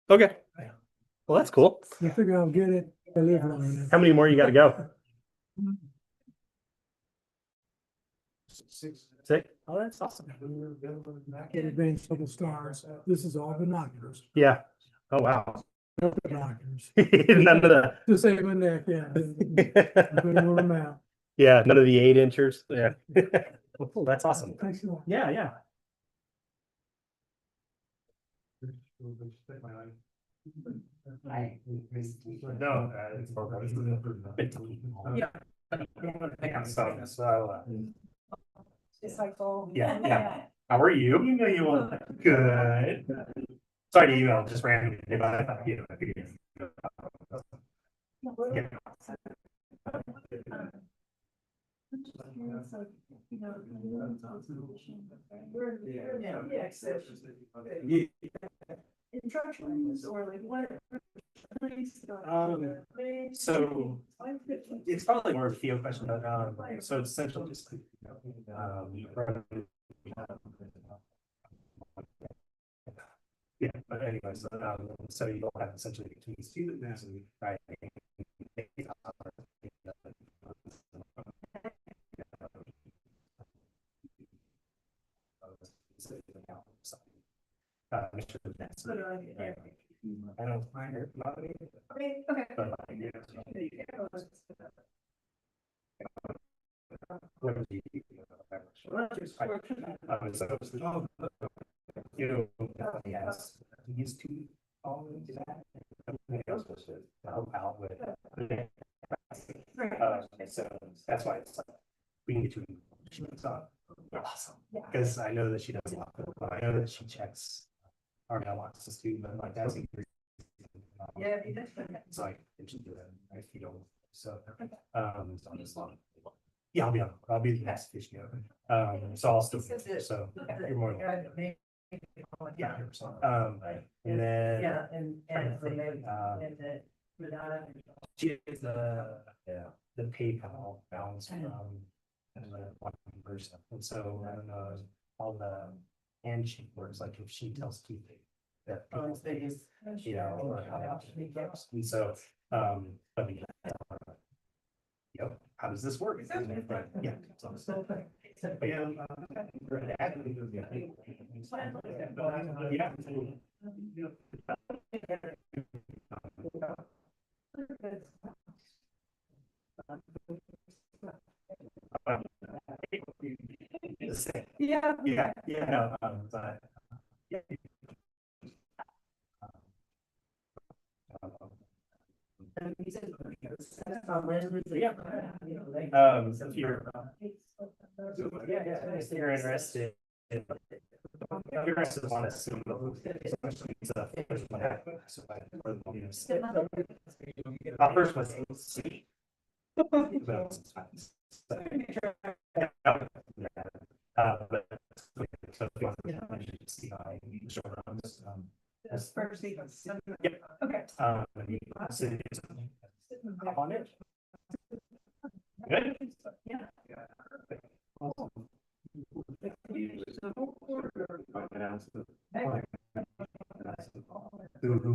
[SPEAKER 1] Okay. Well, that's cool.
[SPEAKER 9] I figure I'll get it. I live long enough.
[SPEAKER 1] How many more you got to go?
[SPEAKER 9] 6.
[SPEAKER 1] Six? Oh, that's awesome.
[SPEAKER 9] Get advanced double stars. This is all binoculars.
[SPEAKER 1] Yeah. Oh, wow.
[SPEAKER 9] No binoculars.
[SPEAKER 1] None of the.
[SPEAKER 9] To save my neck, yeah. Put them on the map.
[SPEAKER 1] Yeah, none of the 8-inchers. Yeah. Well, that's awesome.
[SPEAKER 9] Thanks a lot.
[SPEAKER 1] Yeah, yeah. No, yeah.
[SPEAKER 8] It's like, oh.
[SPEAKER 1] Yeah, yeah. How are you? You know you want good. Sorry to email just randomly, but I thought you know. Yeah.
[SPEAKER 8] Instructions or like what?
[SPEAKER 1] So it's probably more of a Theo question, but so it's essentially just yeah, but anyways, so you'll have essentially between students, right? Mr. That's I don't mind her.
[SPEAKER 8] Okay, okay.
[SPEAKER 1] But what do you do? So, you know, yes, he's too always that. Help out with. So that's why it's like we can get you. Awesome. Because I know that she does a lot. I know that she checks our mailboxes too, but like that's.
[SPEAKER 8] Yeah, he does.
[SPEAKER 1] It's like, if you don't, so, so I'm just long. Yeah, I'll be the next fish. So I'll still, so you're more than welcome. Yeah. And then.
[SPEAKER 8] Yeah, and.
[SPEAKER 1] She is the PayPal balance from. One person, and so I don't know, all the handshake works, like if she tells Keith that. You know, or how and so, I mean, yep, how does this work? Yeah. So, but yeah, yeah, but, yeah. If you're interested. If you're interested in want to assume especially it's a first one happened, so first was C. But so if you want to see I short on this,
[SPEAKER 8] This first sequence.
[SPEAKER 1] Yep.
[SPEAKER 8] Okay.
[SPEAKER 1] and you can sit on it. Good.
[SPEAKER 8] Yeah.
[SPEAKER 3] Who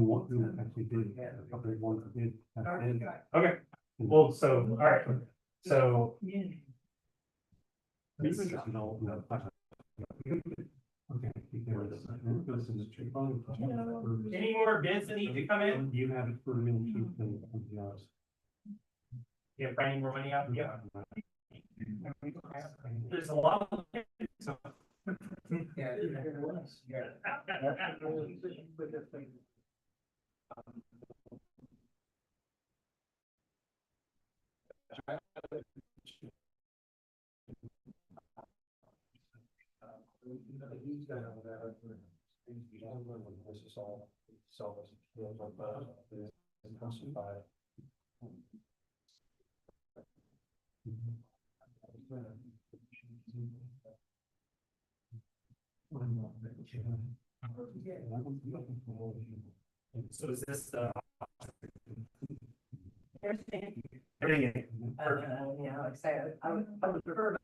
[SPEAKER 3] actually did, probably one who did.
[SPEAKER 1] Okay, well, so, all right, so. Any more bids that need to come in?
[SPEAKER 3] You have it for me.
[SPEAKER 1] You have any more money out? Yeah. There's a lot of. So is this everything?
[SPEAKER 8] Yeah, like I said, I would prefer.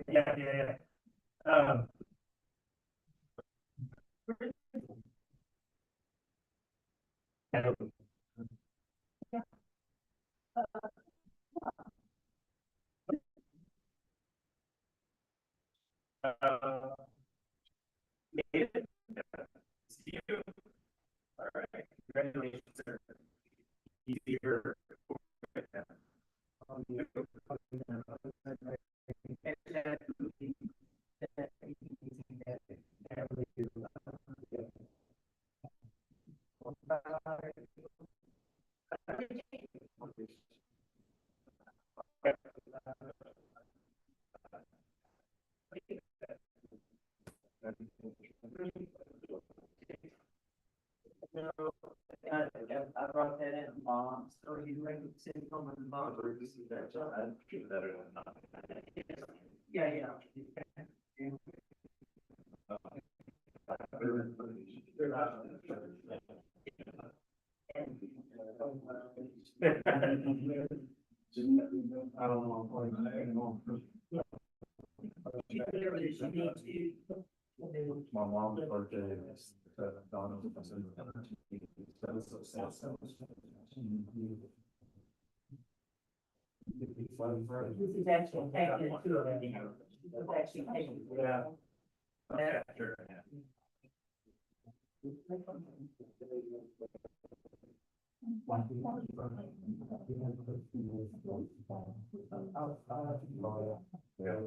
[SPEAKER 1] Yeah.
[SPEAKER 4] All right, congratulations, sir. Easier.
[SPEAKER 6] I brought that in, mom, so you ready to sit on the mom? Yeah, yeah.
[SPEAKER 4] I don't know. My mom's birthday is Donna.
[SPEAKER 6] This is actually taken to it. It's actually taken.
[SPEAKER 4] Yeah. Okay, sure. Yeah. Yeah.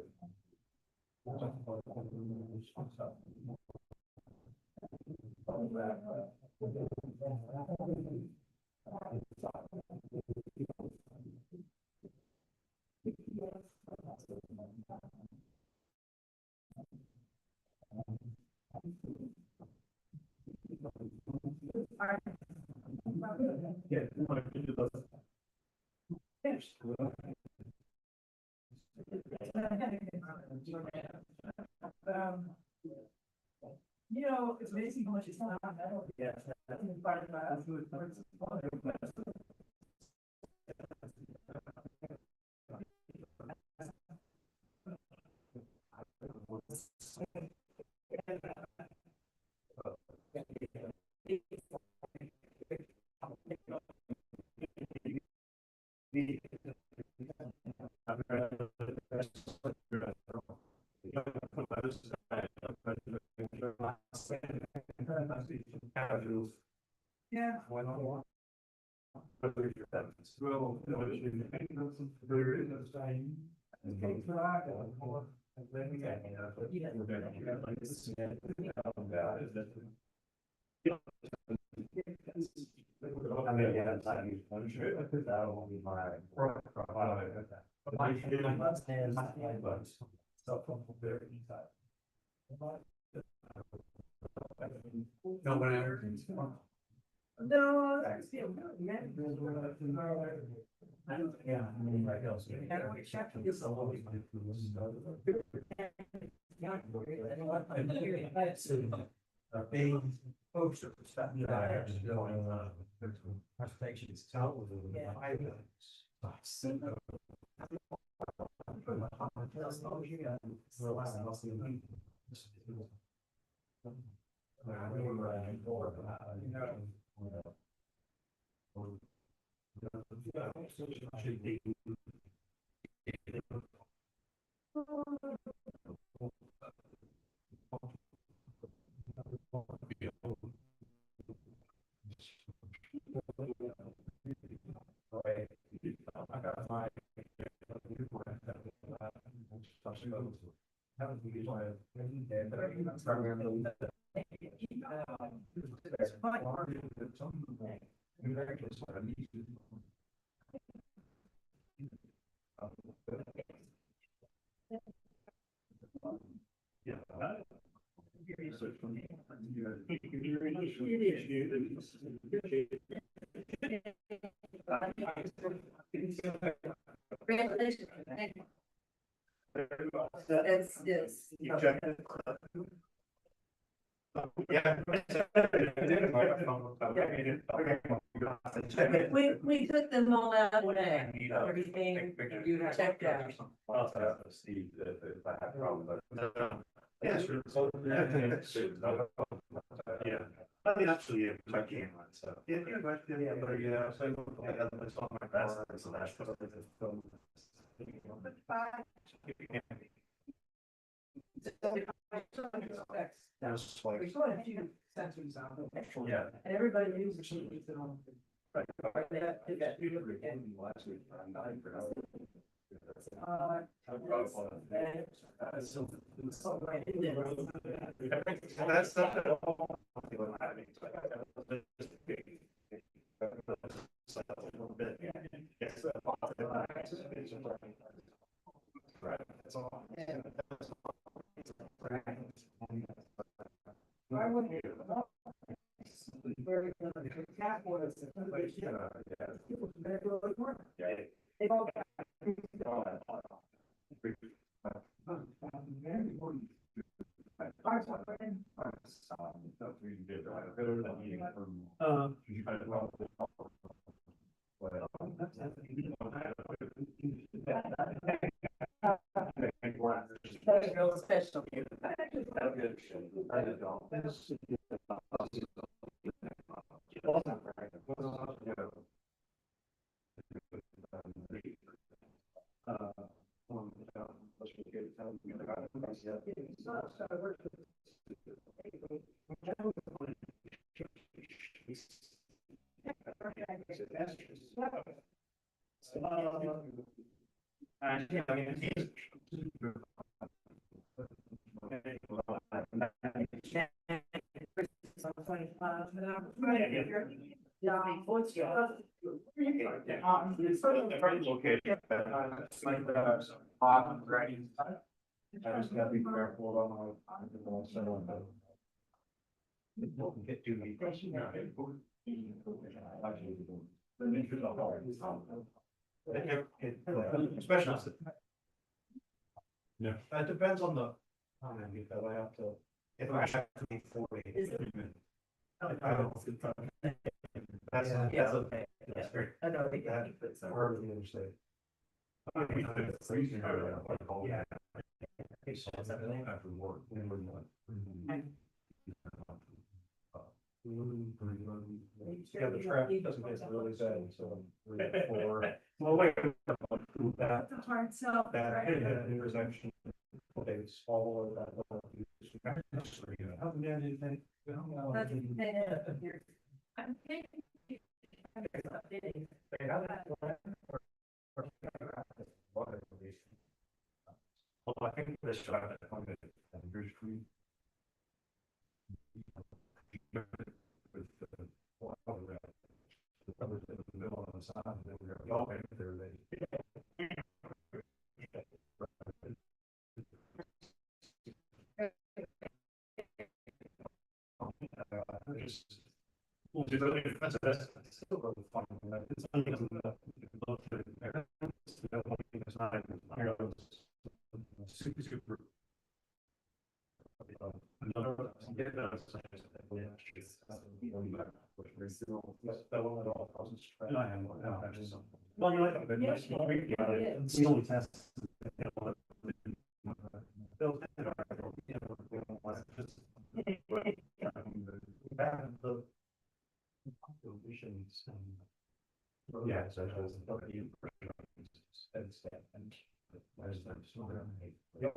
[SPEAKER 8] You know, it's amazing how much it's not metal.
[SPEAKER 4] Yeah.
[SPEAKER 8] That's part of my. Yeah.
[SPEAKER 4] Well, I mean, yeah, it's like, I'm sure that won't be my. No, whatever.
[SPEAKER 8] No.
[SPEAKER 4] Yeah, I mean, like else. A big poster for stuff. Presentations.
[SPEAKER 5] Congratulations. It's. We took them all out today, everything you checked out.
[SPEAKER 4] See if I have a problem, but. Yeah, sure. Yeah.
[SPEAKER 3] I mean, actually, I can, so. Yeah, but yeah, so it's on my best, so that's. That's like.
[SPEAKER 8] We put a few sensors on it.
[SPEAKER 3] Yeah.
[SPEAKER 8] And everybody uses it on.
[SPEAKER 3] That's stuff that. Right, that's all.
[SPEAKER 8] I wouldn't. Very good. Cat was. They all special.
[SPEAKER 3] I just gotta be careful on my. Get too many. Especially. Yeah. It depends on the. Because I have to, if I have to be 40. I don't. That's,
[SPEAKER 8] Yeah.
[SPEAKER 3] okay. That's great.
[SPEAKER 8] I know.
[SPEAKER 3] That's hard of the interstate. Yeah. After work. Yeah, the traffic doesn't get really bad, so. Well, wait. That,
[SPEAKER 8] Hard sell.
[SPEAKER 3] that intersection. They swallow that. Haven't done anything.
[SPEAKER 5] I'm thinking.
[SPEAKER 3] Well, I think this shot that I'm at Andrews Street. With the others in the middle of the side, and then we're all in there, just. Well, that's still really fun. It's super, super. Well, you like it, nice. It's the only test. Yeah, so it was. Yep.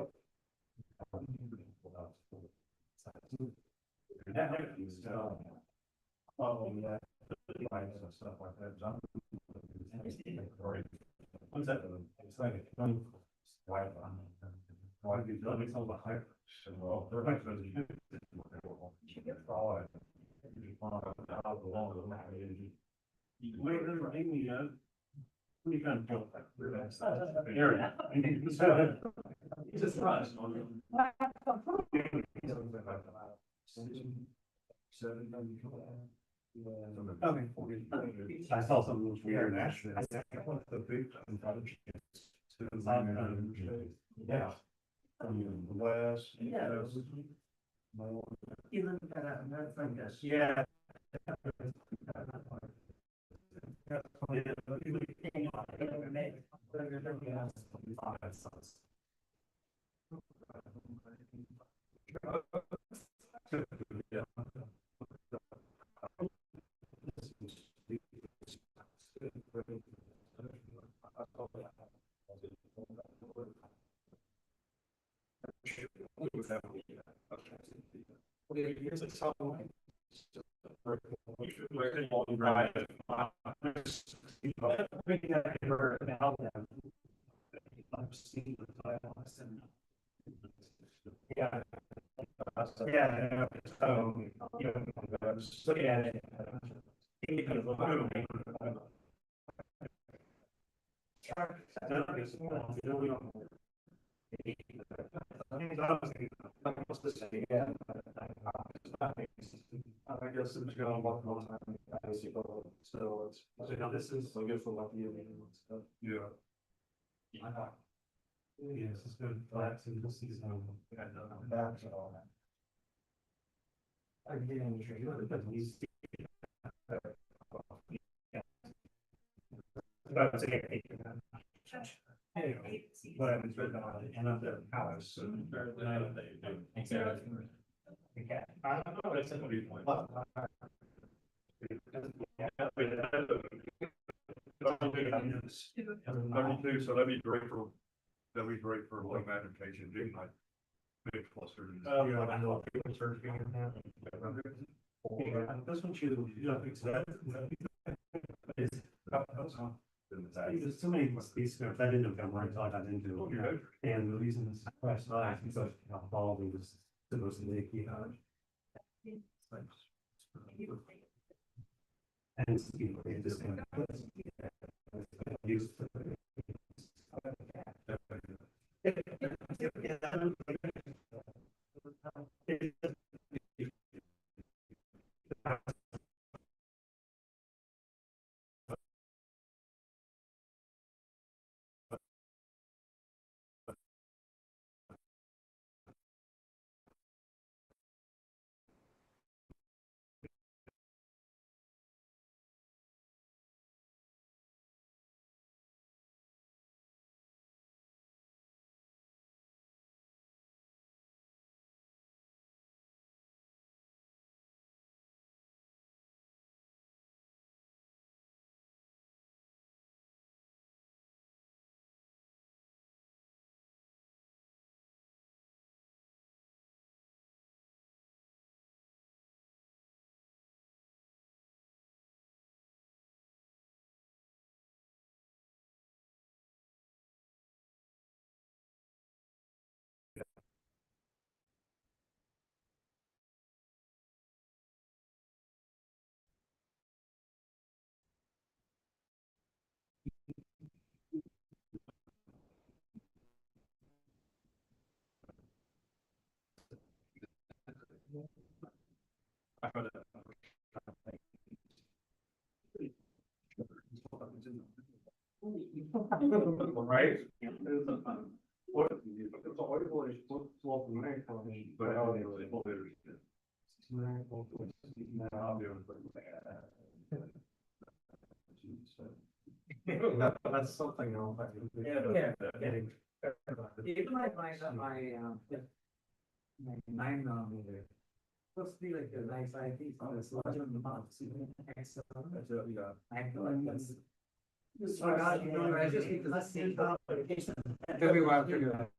[SPEAKER 3] Oh, yeah. Stuff like that. What's that? It's like. Why do you let me tell the hype? Well, they're like. Wait, there's Amy, what are you gonna do? Area. Just rush. Okay. I saw some of those weird actually. The big. Yeah. From the west.
[SPEAKER 8] Yeah. Even that's like this.
[SPEAKER 3] Yeah. Here's a song. Yeah. Yeah. You know, I was just looking at it. I guess it's going to work all the time. So it's, so now this is, I guess, a lot of you. Yeah. Yes, it's good. Flat, so this is, that's all that. I'm getting the tree, but it needs to. But it's okay. Anyway, but I was written on it, and I'm the house. Okay. I don't know, it's a good point. So that'd be great for low magnification, being like big cluster. Yeah, I know. This one, you know, it's that. There's so many these scripts I didn't know what I thought I didn't do. And the reason this question I asked because involved was supposed to make you and it's just kind of use right? What? That's something else. Yeah.
[SPEAKER 7] Even like my 9 millimeter. Supposed to be like a nice IP, so it's larger than the box. I feel like that's. So I got, you know, I just need to see the application. Every while figure out.